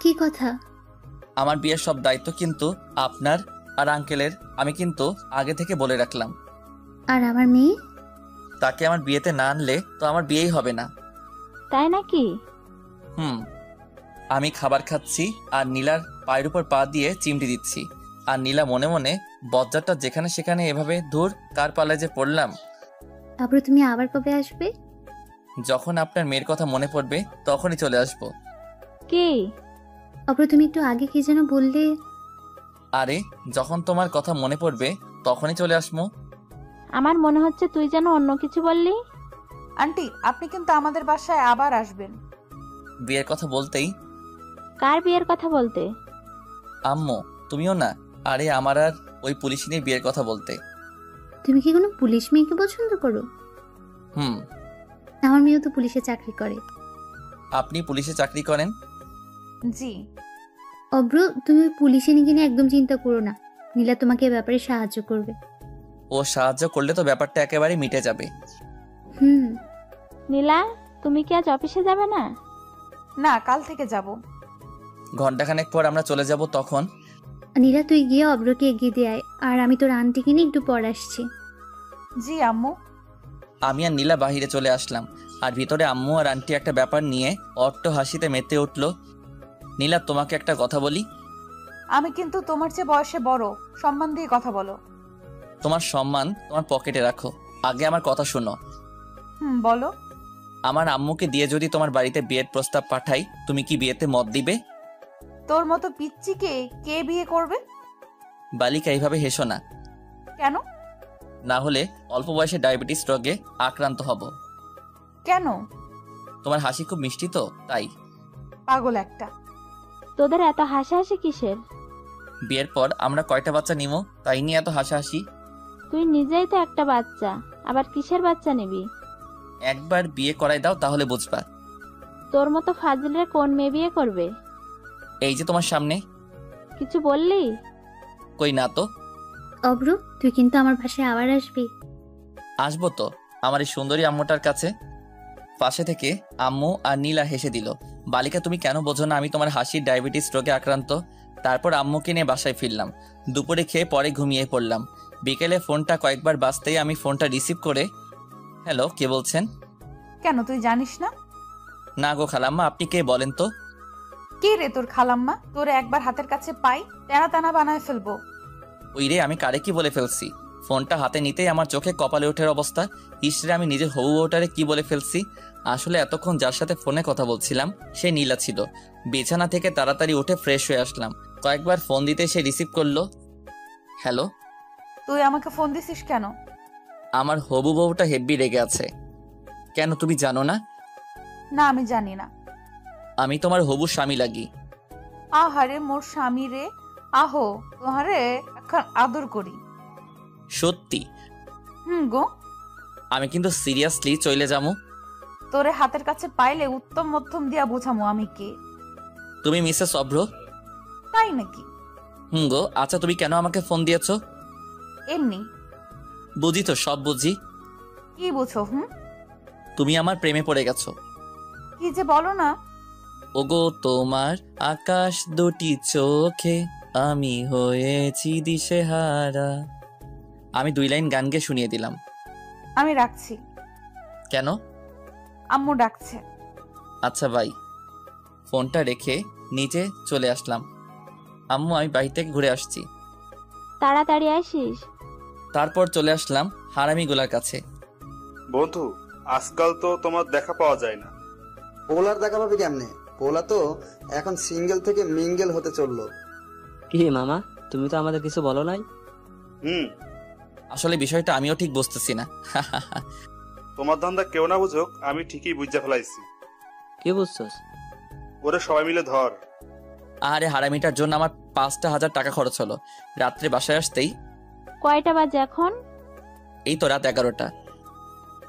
Speaker 5: কি কথা?
Speaker 1: আমার বিয়ের সব দায়িত্ব কিন্তু আপনার আর আঙ্কেলের। আমি কিন্তু আগে থেকে বলে রাখলাম।
Speaker 5: আর আমার মেয়ে?
Speaker 1: তাকে আমার বিয়েতে না আনলে তো আমার বিয়েই হবে না।
Speaker 4: তাই নাকি?
Speaker 1: আমি খাবার খাচ্ছি আর নীলার পায়ের উপর পা দিয়ে চিমটি দিচ্ছি। আর নীলা মনে মনে, বজ্জারটা যেখানে সেখানে এভাবে দূর কার পালায় যে পড়লাম।
Speaker 5: অগ্র, তুমি আবার কবে আসবে?
Speaker 1: যখন আপনার মেয়ের কথা মনে পড়বে তখনই চলে আসবো।
Speaker 4: কি?
Speaker 5: অগ্র, তুমি একটু আগে কি যেন বললে?
Speaker 1: আরে, যখন তোমার কথা মনে পড়বে তখনই চলে আসবো।
Speaker 4: আমার মনে হচ্ছে তুই যেন অন্য কিছু বললি।
Speaker 2: আন্টি, আপনি কিন্তু আমাদের বাসায় আবার আসবেন।
Speaker 1: বিয়ের কথা বলতেই
Speaker 4: কার বিয়ের কথা বলতে?
Speaker 1: আম্মু, তুমিও না? আরে আমার আর ওই পুলিশিনীর বিয়ের কথা বলতে।
Speaker 5: তুমি কি কোনো পুলিশ মেয়েকে পছন্দ করো?
Speaker 1: হুম।
Speaker 5: আমার মেয়েও তো পুলিশে চাকরি করে।
Speaker 1: আপনি পুলিশে চাকরি করেন?
Speaker 2: জি।
Speaker 5: অব্র, তুমি পুলিশে নিয়ে কিনে একদম চিন্তা করো না। নীলা তোমাকে এ ব্যাপারে সাহায্য করবে।
Speaker 1: ও সাহায্য করলে তো ব্যাপারটা একেবারে মিটে যাবে।
Speaker 5: হুম।
Speaker 4: নীলা, তুমি কি আজ অফিসে যাবে না?
Speaker 2: না, কাল থেকে যাব।
Speaker 1: ঘন্টাখানেক পর আমরা চলে যাব। তখন
Speaker 5: নীলা, তুই গিয়ে অব্রকে এগিয়ে দিয়ে আয়, আর আমি তোর আন্টিকে নিয়ে একটু পর আসছি।
Speaker 2: জি আম্মু।
Speaker 1: আমি আর নীলা বাহিরে চলে আসলাম, আর ভিতরে আম্মু আর আন্টি একটা ব্যাপার নিয়ে অট্ট হাসিতে মেতে উঠল। নীলা, তোমাকে একটা কথা বলি।
Speaker 2: আমি কিন্তু তোমার চেয়ে বয়সে বড়, সম্মান দিয়ে কথা বলো।
Speaker 1: তোমার সম্মান তোমার পকেটে রাখো, আগে আমার কথা শোনো।
Speaker 2: বলো।
Speaker 1: আমার আম্মুকে দিয়ে যদি তোমার বাড়িতে বিয়ের প্রস্তাব পাঠাই, তুমি কি বিয়েতে মত দিবে?
Speaker 2: তোর মতো পিচ্চিকে কে বিয়ে করবে?
Speaker 1: বালিকা, এইভাবে হেসো না,
Speaker 2: কেন?
Speaker 1: না হলে অল্প বয়সে ডায়াবেটিস রোগে আক্রান্ত হব।
Speaker 2: কেন?
Speaker 1: তোমার হাসি খুব মিষ্টি তো, তাই।
Speaker 2: পাগল একটা।
Speaker 4: তোদের এত হাসাহাসি কিসের?
Speaker 1: বিয়ের পর আমরা কয়টা বাচ্চা নিব, তাই নিয়ে এত হাসাহাসি।
Speaker 4: তুই নিজেই তো একটা বাচ্চা, আবার কিসের বাচ্চা নিবি?
Speaker 1: একবার বিয়ে করাই দাও, তাহলে বুঝবা।
Speaker 4: তোর মতো ফাজিলরে কোন মেয়ে বিয়ে করবে?
Speaker 1: এই যে তোমার সামনে।
Speaker 4: কিছু বললি?
Speaker 1: কই না তো।
Speaker 5: অব্র, তুই কিন্তু আমার পাশে আবার আসবি।
Speaker 1: আসবো তো, আমার এই সুন্দরী আম্মুটার কাছে। পাশে থেকে আম্মু আর নীলা হেসে দিল। বালিকা, তুমি কেন বোঝো না আমি তোমার হাসির ডায়াবেটিস রোগে আক্রান্ত? তারপর আম্মুকে নিয়ে বাসায় ফিরলাম। দুপুরে খেয়ে পরে ঘুমিয়ে পড়লাম। বিকেলে ফোনটা কয়েকবার বাজতেই আমি ফোনটা রিসিভ করে, হ্যালো, কে বলছেন?
Speaker 2: কেন, তুই জানিস না?
Speaker 1: না গো খালাম্মা, আপনি কে বলেন তো?
Speaker 2: কে রে তোর খালাম্মা? তোরে একবার হাতের কাছে পাই, টানা টানা বানায় ফেলবো।
Speaker 1: ওই রে, আমি কারে কি বলে ফেলছি? ফোনটা হাতে নিতেই আমার চোখে কপালে ওঠার অবস্থা। ইসরে, আমি নিজের হবু বউটারে কি বলে ফেলছি। আসলে এতক্ষণ যার সাথে ফোনে কথা বলছিলাম সে নীলা ছিল। বিছানা থেকে তাড়াতাড়ি উঠে ফ্রেশ হয়ে আসলাম। কয়েকবার ফোন দিতে সে রিসিভ করলো। হ্যালো।
Speaker 2: তুই আমাকে ফোন দিছিস কেন?
Speaker 1: আমার হবু বউটা হেব্বি রেগে আছে। কেন, তুমি জানো না?
Speaker 2: না, আমি জানি না।
Speaker 1: আমি তোমার হবু স্বামী লাগি।
Speaker 2: আহারে মোর স্বামী রে, আহো তোহারে এখন আদর করি।
Speaker 1: সত্যি?
Speaker 2: গো।
Speaker 1: আমি কিন্তু সিরিয়াসলি চলে যাবো।
Speaker 2: তোরে হাতের কাছে পাইলে উত্তম মধ্যম দিয়া বোঝামো আমি কে।
Speaker 1: তুমি মিসেস অভ্র?
Speaker 2: তাই নাকি?
Speaker 1: গো, আচ্ছা তুমি কেন আমাকে ফোন দিয়েছো?
Speaker 2: এমনি।
Speaker 1: বুঝি তো, সব বুঝি।
Speaker 2: কি বুঝো?
Speaker 1: তুমি আমার প্রেমে পড়ে গেছো।
Speaker 2: কি যে বলো না।
Speaker 1: ওগো তোমার আকাশ দুটি চোখে আমি হয়েছি দিশেহারা। আমি 2 লাইন গান গেয়ে শুনিয়ে দিলাম।
Speaker 2: আমি রাখছি।
Speaker 1: কেন?
Speaker 2: আম্মু ডাকছে।
Speaker 1: আচ্ছা বাই। ফোনটা রেখে নিচে চলে আসলাম। আম্মু, আমি বাড়ি থেকে ঘুরে আসছি।
Speaker 4: তাড়াতাড়ি আসিস।
Speaker 1: তারপর চলে আসলাম হারামিগুলার কাছে।
Speaker 8: বন্ধু, আজকাল তো তোমার দেখা পাওয়া যায় না।
Speaker 6: পোলার দেখা পাবি কেমনে? পোলা তো এখন সিঙ্গেল থেকে মিঙ্গেল হতে চললো।
Speaker 9: কি মামা, তুমি তো আমাদের কিছু বলো নাই।
Speaker 1: আসলে বিষয়টা আমিও ঠিক বুঝতেছি না।
Speaker 8: তোমার ধান্দা কেউ না বুঝুক, আমি ঠিকই বুঝতে ফেলাইছি।
Speaker 9: কি বুঝছস?
Speaker 8: ওরে সবাই মিলে ধর।
Speaker 1: আরে হারামিটার জন্য আমার 5,000 টাকা খরচ হলো। রাত্রে বাসায় আসতেই
Speaker 4: কয়টা বাজে এখন?
Speaker 1: এই তো রাত 11টা।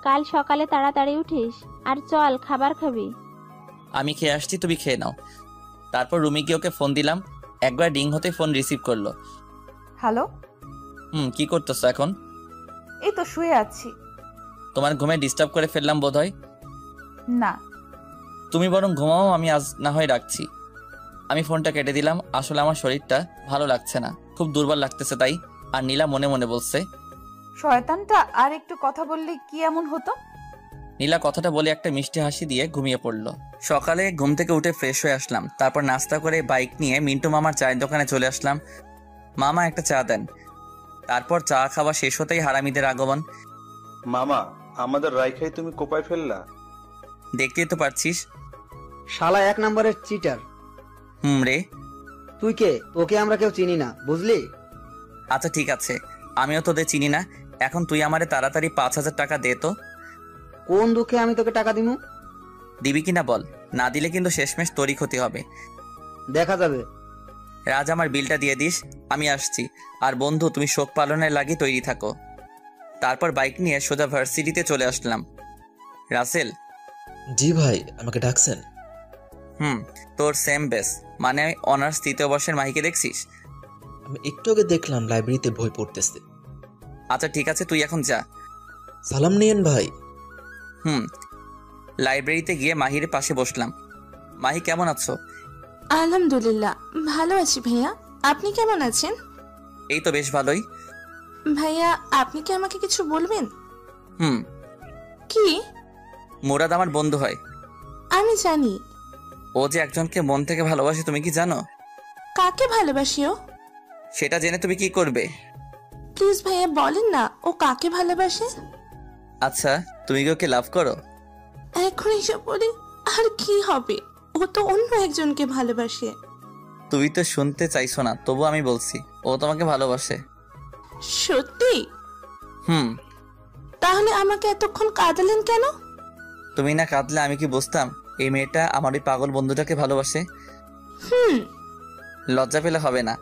Speaker 4: কাল সকালে তাড়াতাড়ি উঠিস, আর চল খাবার খাবি।
Speaker 1: আমি খেয়ে আসছি, তুমি খেয়ে নাও। তারপর রুমে গিয়ে ওকে ফোন দিলাম। একবার রিং হতে ফোন রিসিভ করলো।
Speaker 2: হ্যালো।
Speaker 1: কি করতেছো এখন?
Speaker 2: এই তো শুয়ে আছি।
Speaker 1: তোমার ঘুমে ডিস্টার্ব করে ফেললাম বোধহয়।
Speaker 2: না।
Speaker 1: তুমি বরং ঘুমাও, আমি আজ না হয় রাখছি। আমি ফোনটা কেটে দিলাম। আসলে আমার শরীরটা ভালো লাগছে না, খুব দুর্বল লাগতেছে তাই। আর নীলা মনে মনে বলছে,
Speaker 2: শয়তানটা আর একটু কথা বললে কি এমন হতো।
Speaker 1: নীলা কথাটা বলে একটা মিষ্টি হাসি দিয়ে ঘুমিয়ে পড়লো। সকালে ঘুম থেকে উঠে ফ্রেশ হয়ে আসলাম। তারপর নাস্তা করে বাইক নিয়ে মিন্টু মামার চায়ের দোকানে চলে আসলাম। মামা একটা চা দেন। তারপর চা খাওয়া শেষ হতেই হারামিদের আগমন।
Speaker 8: মামা, আমাদের রাইখাই তুমি কোপায় ফেললা।
Speaker 1: দেখতেই তো পারছিস।
Speaker 6: শালা 1 নম্বরের চিটার।
Speaker 1: রে।
Speaker 6: তুই কে? তোকে আমরা কেউ চিনি না, বুঝলি?
Speaker 1: আচ্ছা ঠিক আছে, আমিও তোদের চিনি না। এখন তুই আমারে তাড়াতাড়ি 5,000 টাকা দে তো।
Speaker 6: কোন দুঃখে আমি তোকে টাকা দিমু?
Speaker 1: দিবি কিনা বল, না দিলে কিন্তু শেষমেশ তোরই ক্ষতি হবে।
Speaker 6: দেখা যাবে।
Speaker 1: রাজ, আমার বিলটা দিয়ে দিস, আমি আসছি। আর বন্ধু, তুমি শোক পালনের লাগি তৈরি থাকো। তারপর বাইক নিয়ে সোজা ভার্সিটিতে চলে আসলাম। রাসেল।
Speaker 3: জি ভাই, আমাকে ডাকছেন?
Speaker 1: হুম, তোর সেম বেস, মানে অনার্স 3য় বর্ষের মাহিকে দেখছিস?
Speaker 3: আমি একটু আগে দেখলাম লাইব্রেরিতে বই পড়তেছে।
Speaker 1: আচ্ছা ঠিক আছে, তুই এখন যা।
Speaker 3: সালাম নিয়েন ভাই।
Speaker 1: হুম। লাইব্রেরিতে গিয়ে মাহির পাশে বসলাম। মাহি, কেমন আছো?
Speaker 10: আলহামদুলিল্লাহ ভালো আছি ভাইয়া, আপনি কেমন আছেন?
Speaker 1: এই তো বেশ ভালোই।
Speaker 10: ভাইয়া আপনি কি আমাকে কিছু বলবেন?
Speaker 1: হুম।
Speaker 10: কি?
Speaker 1: মুরাদ আমার বন্ধু হয়।
Speaker 10: আমি জানি।
Speaker 1: ও যে একজনকে মন থেকে ভালোবাসে, তুমি কি জানো?
Speaker 10: কাকে ভালোবাসিও?
Speaker 1: সেটা জেনে তুমি কি করবে?
Speaker 10: প্লিজ ভাইয়া বলেন না, ও কাকে ভালোবাসে?
Speaker 1: আচ্ছা, তুমি কি ওকে লাভ করো?
Speaker 10: এখন এসব বলে আর কি হবে, ও তো অন্য একজনকে ভালোবাসে।
Speaker 1: তুমি তো শুনতে চাইছো না, তবু আমি বলছি, ও তোমাকে ভালোবাসে।
Speaker 10: সত্যি?
Speaker 1: হুম।
Speaker 10: তাহলে আমাকে এতক্ষণ কাঁদালেন কেন?
Speaker 1: তুমি না কাঁদলে আমি কি বুঝতাম এই মেয়েটা আমার ওই পাগল বন্ধুটাকে ভালোবাসে?
Speaker 10: হুম।
Speaker 1: লজ্জা পেলে হবে না,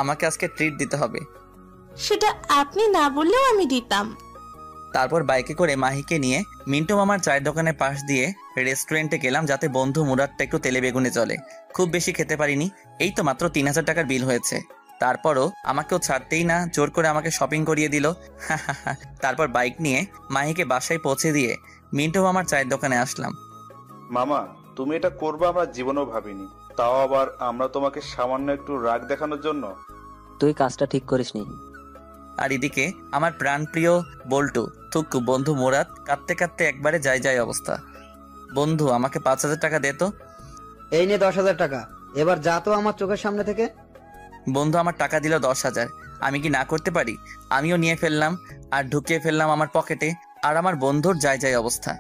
Speaker 1: আমাকে আজকে ট্রিট দিতে হবে।
Speaker 10: সেটা আপনি না বললেও আমি দিতাম।
Speaker 1: তারপর বাইকে করে মাহিকে নিয়ে মিন্টু মামার চায়ের দোকানের পাশ দিয়ে রেস্টুরেন্টে গেলাম, যাতে বন্ধু মুরাদটা একটু তেলে বেগুনে চলে। খুব বেশি খেতে পারিনি, এই তো মাত্র 3000 টাকার বিল হয়েছে। তারপরও আমাকেও ছাড়তেই না, জোর করে আমাকে শপিং করিয়ে দিল। তারপর বাইক নিয়ে মাহিকে বাসায় পৌঁছে দিয়ে মিন্টু মামার চায়ের দোকানে আসলাম।
Speaker 8: মামা, তুমি এটা করবে আমরা জীবনেও ভাবিনি, তাও আবার আমরা তোমাকে সামান্য একটু রাগ দেখানোর জন্য।
Speaker 9: তুই কাজটা ঠিক করিসনি।
Speaker 1: আর এদিকে আমার প্রাণপ্রিয় বল্টু থুকু বন্ধু মুরাদ কাঁদতে কাঁদতে একবারে যায় অবস্থা। বন্ধু, আমাকে 5000 টাকা দে তো।
Speaker 6: এই নে 10,000 টাকা, এবার যা তো আমার চোখের সামনে থেকে।
Speaker 1: বন্ধু আমার টাকা দিল 10,000, আমি কি না করতে পারি? আমিও নিয়ে ফেললাম আর ঢুকিয়ে ফেললাম আমার পকেটে। আর আমার বন্ধুর যায় অবস্থা।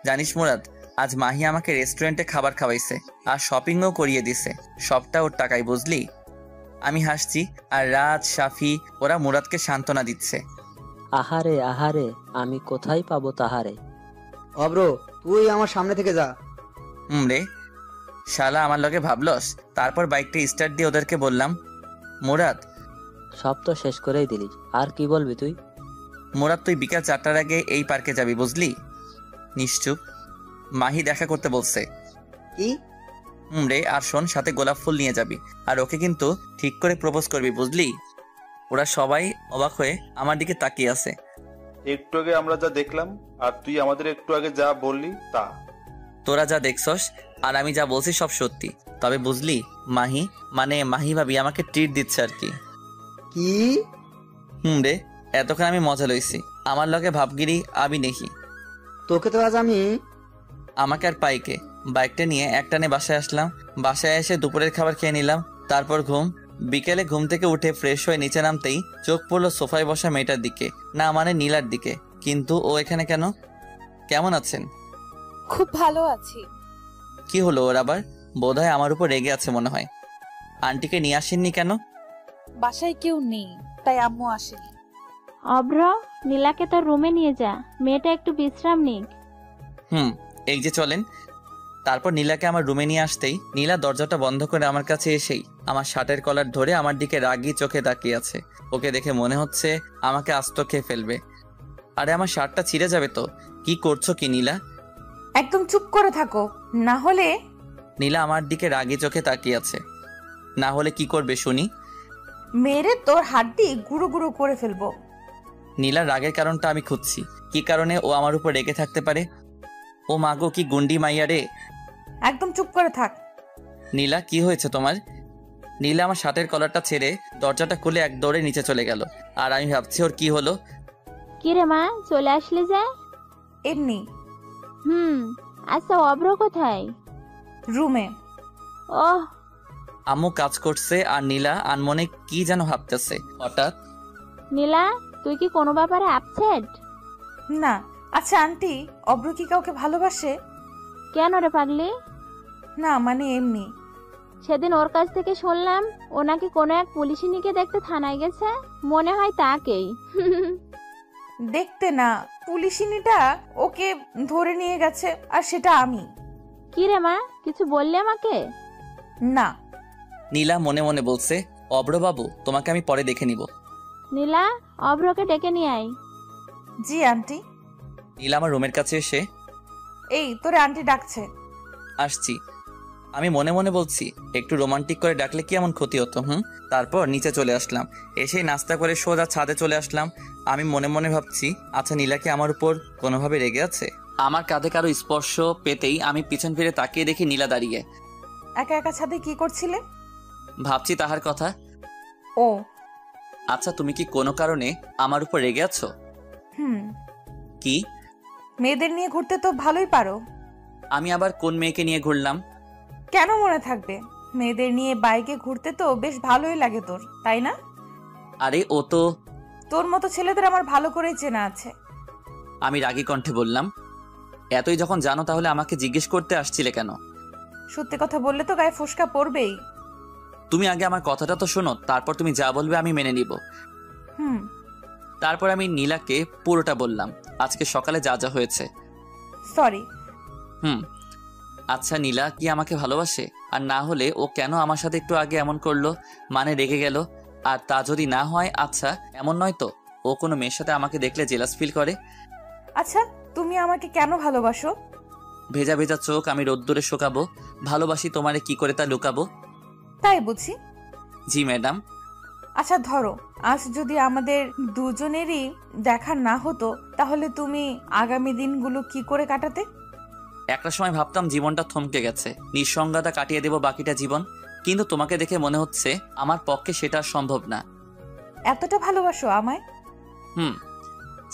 Speaker 1: জানিস মুরাদ, আজ মাহি আমাকে রেস্টুরেন্টে খাবার খাওয়াইছে আর শপিংও করিয়ে দিছে, সবটা ওর টাকায়, বুঝলি? আমি হাসছি আর রাজ, সাফি ওরা মুরাদকে সান্ত্বনা দিচ্ছে।
Speaker 9: আহারে আহারে, আমি কোথায় পাবো তাহারে।
Speaker 6: অব্র, তুই আমার সামনে থেকে যা।
Speaker 1: রে, শালা আমার লগে ভাবলস। তারপর বাইকটা স্টার্ট দিয়ে ওদেরকে বললাম, মুরাদ।
Speaker 9: সব তো শেষ করেই দিলি, আর কি বলবি তুই?
Speaker 1: মুরাদ, তুই বিকাল 4টার আগে এই পার্কে যাবি, বুঝলি? নিশ্চুপ, মাহি দেখা করতে বলছে।
Speaker 6: কি?
Speaker 1: রে, আর শোন, সাথে গোলাপ ফুল নিয়ে যাবি, আর ওকে কিন্তু ঠিক করে প্রপোজ করবি, বুঝলি? ওরা সবাই অবাক হয়ে আমার দিকে তাকিয়ে আছে।
Speaker 8: একটু আগে আমরা যা দেখলাম আর তুই আমাদের একটু আগে যা বললি তা।
Speaker 1: তোরা যা দেখছস আর আমি যা বলছি সব সত্যি, তবে বুঝলি মাহি, মানে মাহি ভাবি আমাকে ট্রিট দিচ্ছে আর কি।
Speaker 6: কি?
Speaker 1: রে, এতক্ষণ আমি মজা লইছি, আমার লগে ভাবগিরি আমি নেহি।
Speaker 6: তোকে তো আজ আমি।
Speaker 1: আমাকে আর পাইকে বাইকটা নিয়ে একটানে বাসায় আসলাম। বাসায় এসে দুপুরের খাবার খেয়ে নিলাম, তারপর ঘুম। বিকেলে ঘুম থেকে উঠে ফ্রেশ হয়ে নিচে নামতেই চোখ পড়লো সোফায় বসা মেয়েটার দিকে, না মানে নীলার দিকে। কিন্তু ও এখানে কেন? কেমন আছেন?
Speaker 2: খুব ভালো আছি।
Speaker 1: কি হলো ওর আবার? বোধহয় আমার উপর রেগে আছে মনে হয়। আন্টিকে নিয়ে আসেননি কেন?
Speaker 2: বাসায় কেউ নেই, তাই আম্মু আসেনি।
Speaker 4: অভ্র, নীলাকে তোর রুমে নিয়ে যা, মেয়েটা একটু বিশ্রাম নিক।
Speaker 1: এই যে চলেন। তারপর নীলাকে আমার রুমে নিয়ে আসতেই নীলা দরজাটা বন্ধ করে আমার কাছে এসেই আমার শার্টের কলার ধরে আমার দিকে রাগী চোখে তাকিয়ে আছে। ওকে দেখে মনে হচ্ছে আমাকে আস্ত খেয়ে ফেলবে। আরে আমার শার্টটা ছিঁড়ে যাবে তো। কি করছো কি নীলা?
Speaker 2: একদম চুপ করে থাকো, না হলে।
Speaker 1: নীলা আমার দিকে রাগী চোখে তাকিয়ে আছে। না হলে কি করবে শুনি?
Speaker 2: মেরে তোর হাড্ডি গুঁড়ো গুঁড়ো করে ফেলবো।
Speaker 1: নীলার রাগের কারণটা আমি খুঁজছি, কি কারণে ও আমার উপর রেগে থাকতে পারে। ও মাগো, কি গুন্ডি মাইয়া রে।
Speaker 2: একদম চুপ করে থাক।
Speaker 1: নীলা, কি হয়েছে তোমার? নীলা আমার শার্টের কলারটা ছেড়ে দরজাটা খুলে এক দৌড়ে নিচে চলে গেল। আর আমি ভাবছি ওর কি হলো।
Speaker 4: কি রে মা, চলে আসলে যে?
Speaker 2: এমনি।
Speaker 4: আচ্ছা, অভ্র কোথায়?
Speaker 2: রুমে।
Speaker 4: ওহ।
Speaker 1: আম্মু কাজ করছে আর নীলা আনমনে কি যেন ভাবতেছে। হঠাৎ,
Speaker 4: নীলা, তুই কি কোনো ব্যাপারে আপসেট?
Speaker 2: না। আচ্ছা আন্টি, অব্র কি কাউকে ভালোবাসে?
Speaker 4: কেন রে পাগলি?
Speaker 2: না মানে এমনি।
Speaker 4: সেদিন ওর কাছ থেকে শুনলাম ও নাকি কোনো এক পুলিশিনীকে দেখতে থানায় গেছে, মনে হয় তাকেই।
Speaker 2: দেখতে না, পুলিশিনীটা ওকে ধরে নিয়ে গেছে, আর সেটা আমি।
Speaker 4: কি রে মা, কিছু বললে আমাকে?
Speaker 2: না।
Speaker 1: নীলা মনে মনে বলছে, অব্রবাবু তোমাকে আমি পরে দেখে নিব।
Speaker 4: নীলা, অভ্রকে ডেকে নিয়ে আয়।
Speaker 2: জি আন্টি।
Speaker 1: নীলা আমার রুমের কাছে এসে,
Speaker 2: এই তোরে আন্টি ডাকছে।
Speaker 1: আসছি। আমি মনে মনে বলছি একটু রোমান্টিক করে ডাকলে কি এমন ক্ষতি হতো? তারপর নিচে চলে আসলাম, এসেই নাস্তা করে সোজা ছাদে চলে আসলাম। আমি মনে মনে ভাবছি, আচ্ছা নীলা কি আমার উপর কোনোভাবে রেগে আছে? আমার কাঁধে কারো স্পর্শ পেতেই আমি পিছন ফিরে তাকিয়ে দেখি নীলা দাঁড়িয়ে।
Speaker 2: একা একা ছাদে কি করছিলে?
Speaker 1: ভাবছি তাহার কথা।
Speaker 2: ও
Speaker 1: আচ্ছা, তুমি কি কোনো কারণে আমার উপর রেগে আছো?
Speaker 2: হুম
Speaker 1: কি?
Speaker 2: মেয়েদের নিয়ে ঘুরতে তো ভালোই পারো।
Speaker 1: আমি আবার কোন মেয়েকে নিয়ে ঘুরলাম?
Speaker 2: কেন মনে থাকবে? মেয়েদের নিয়ে বাইকে ঘুরতে তো বেশ ভালোই লাগে তোর, তাই না?
Speaker 1: আরে ও তো।
Speaker 2: তোর মতো ছেলেদের আমার ভালো করেই চেনা আছে।
Speaker 1: আমি রাগী কণ্ঠে বললাম। এতই যখন জানো তাহলে আমাকে জিজ্ঞেস করতে আসছিলে কেন?
Speaker 2: সত্যি কথা বললে তো গায়ে ফোসকা পড়বেই।
Speaker 1: তুমি আগে আমার কথাটা তো শোনো, তারপর তুমি যা বলবে আমি মেনে নিব।
Speaker 2: হুম
Speaker 1: তারপর আমি নীলাকে পুরোটা বললাম, আজকে সকালে যা যা হয়েছে।
Speaker 2: সরি।
Speaker 1: আচ্ছা, নীলা কি আমাকে ভালোবাসে? আর না হলে ও কেন আমার সাথে একটু আগে এমন করলো, মানে রেগে গেল? আর তা যদি না হয়, আচ্ছা এমন নয় তো ও কোনো মেয়ের সাথে আমাকে দেখলে জেলাস ফিল করে?
Speaker 2: আচ্ছা তুমি আমাকে কেন ভালোবাসো?
Speaker 1: ভেজা ভেজা চোখ আমি রোদ্দুরে শোকাবো? ভালোবাসি তোমারে কি করে তা লুকাবো?
Speaker 2: তাই বুঝি?
Speaker 1: জি ম্যাডাম।
Speaker 2: আচ্ছা ধরো, আজ যদি আমাদের দুজনেরই দেখা না হতো, তাহলে তুমি আগামী দিনগুলো কি করে কাটাতে?
Speaker 1: একটা সময় ভাবতাম জীবনটা থমকে গেছে, নিঃসঙ্গতা কাটিয়ে দেব বাকিটা জীবন, কিন্তু তোমাকে দেখে মনে হচ্ছে আমার পক্ষে সেটা সম্ভব না।
Speaker 2: এতটা ভালোবাসো আমায়?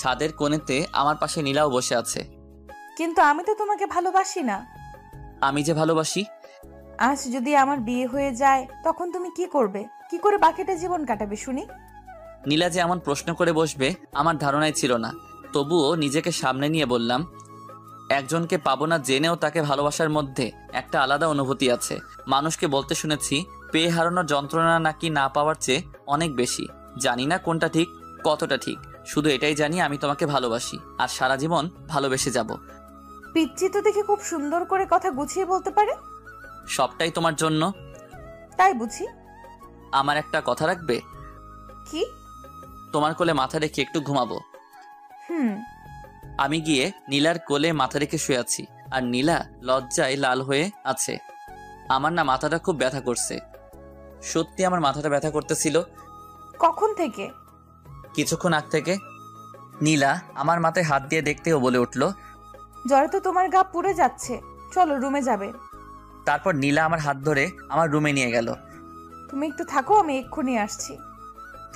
Speaker 1: ছাদের কোণেতে আমার পাশে নীলাও বসে আছে।
Speaker 2: কিন্তু আমি তো তোমাকে ভালোবাসি না।
Speaker 1: আমি যে ভালোবাসি।
Speaker 2: আজ যদি আমার বিয়ে হয়ে যায়, তখন তুমি কি করবে? কি করে বাকিটা জীবন কাটাবে শুনি?
Speaker 1: নীলা যে এমন প্রশ্ন করে বসবে আমার ধারণাই ছিল না, তবুও নিজেকে সামনে নিয়ে বললাম, একজনকে পাবো না জেনেও তাকে ভালোবাসার মধ্যে একটা আলাদা অনুভূতি আছে। মানুষকে বলতে শুনেছি পেয়ে হারানোর যন্ত্রণা নাকি না পাওয়ার চেয়ে অনেক বেশি। জানি না কোনটা ঠিক, কতটা ঠিক, শুধু এটাই জানি আমি তোমাকে ভালোবাসি আর সারা জীবন ভালোবেসে যাব।
Speaker 2: পিচ্চি তো দেখে খুব সুন্দর করে কথা গুছিয়ে বলতে পারে।
Speaker 1: সবটাই তোমার জন্য।
Speaker 2: তাই বুঝি।
Speaker 1: আমার একটা কথা রাখবে?
Speaker 2: কি?
Speaker 1: তোমার কোলে মাথা রেখে একটু ঘুমাবো। আমি গিয়ে নীলার কোলে মাথা রেখে শুয়ে আছি, আর নীলা লজ্জায় লাল হয়ে আছে। আমার না মাথাটা খুব ব্যথা করছে। সত্যি আমার মাথাটা ব্যথা করতেছিল।
Speaker 2: কখন থেকে?
Speaker 1: কিছুক্ষণ আগ থেকে। নীলা আমার মাথায় হাত দিয়ে দেখতেও বলে উঠল,
Speaker 2: জ্বরে তো তোমার গা পুড়ে যাচ্ছে, চলো রুমে যাবে।
Speaker 1: তারপর নীলা আমার হাত ধরে আমার রুমে নিয়ে গেল।
Speaker 2: তুমি একটু থাকো, আমি এক্ষুনি আসছি।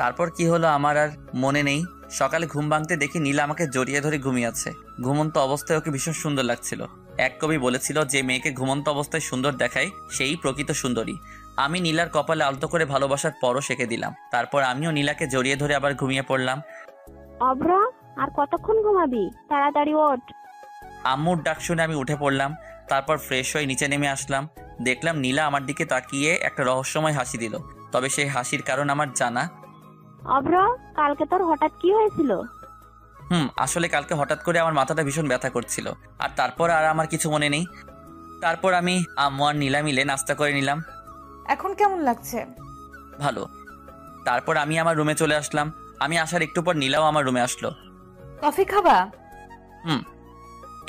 Speaker 1: তারপর কি হলো আমার আর মনে নেই। সকালে ঘুম ভাঙতে দেখি নীলা আমাকে জড়িয়ে ধরে ঘুমিয়ে আছে। ঘুমন্ত অবস্থায় ওকে ভীষণ সুন্দর লাগছিল। এক কবি বলেছিল, যে মেয়েকে ঘুমন্ত অবস্থায় সুন্দর দেখায় সেই প্রকৃত সুন্দরী। আমি নীলার কপালে আলতো করে ভালোবাসার পরশ এঁকে দিলাম। তারপর আমিও নীলাকে জড়িয়ে ধরে আবার ঘুমিয়ে পড়লাম।
Speaker 4: অভ্র, আর কতক্ষণ ঘুমাবি? তাড়াতাড়ি ওঠ।
Speaker 1: আম্মুর ডাক শুনে আমি উঠে পড়লাম। তারপর ফ্রেশ হয়ে নিচে নেমে আসলাম। দেখলাম নীলা আমার দিকে তাকিয়ে একটা রহস্যময় হাসি দিল। তবে সেই হাসির কারণ আমার জানা।
Speaker 4: অভ্র, কালকে তোর হঠাৎ কি হয়েছিল?
Speaker 1: আসলে কালকে হঠাৎ করে আমার মাথাটা ভীষণ ব্যথা করছিল, আর তারপর আর আমার কিছু মনে নেই। তারপর আমি আম্মু আর নীলা মিলে নাস্তা করে নিলাম।
Speaker 2: এখন কেমন লাগছে?
Speaker 1: ভালো। তারপর আমি আমার রুমে চলে আসলাম। আমি আসার একটু পর নীলাও আমার রুমে আসলো।
Speaker 2: কফি খাবা?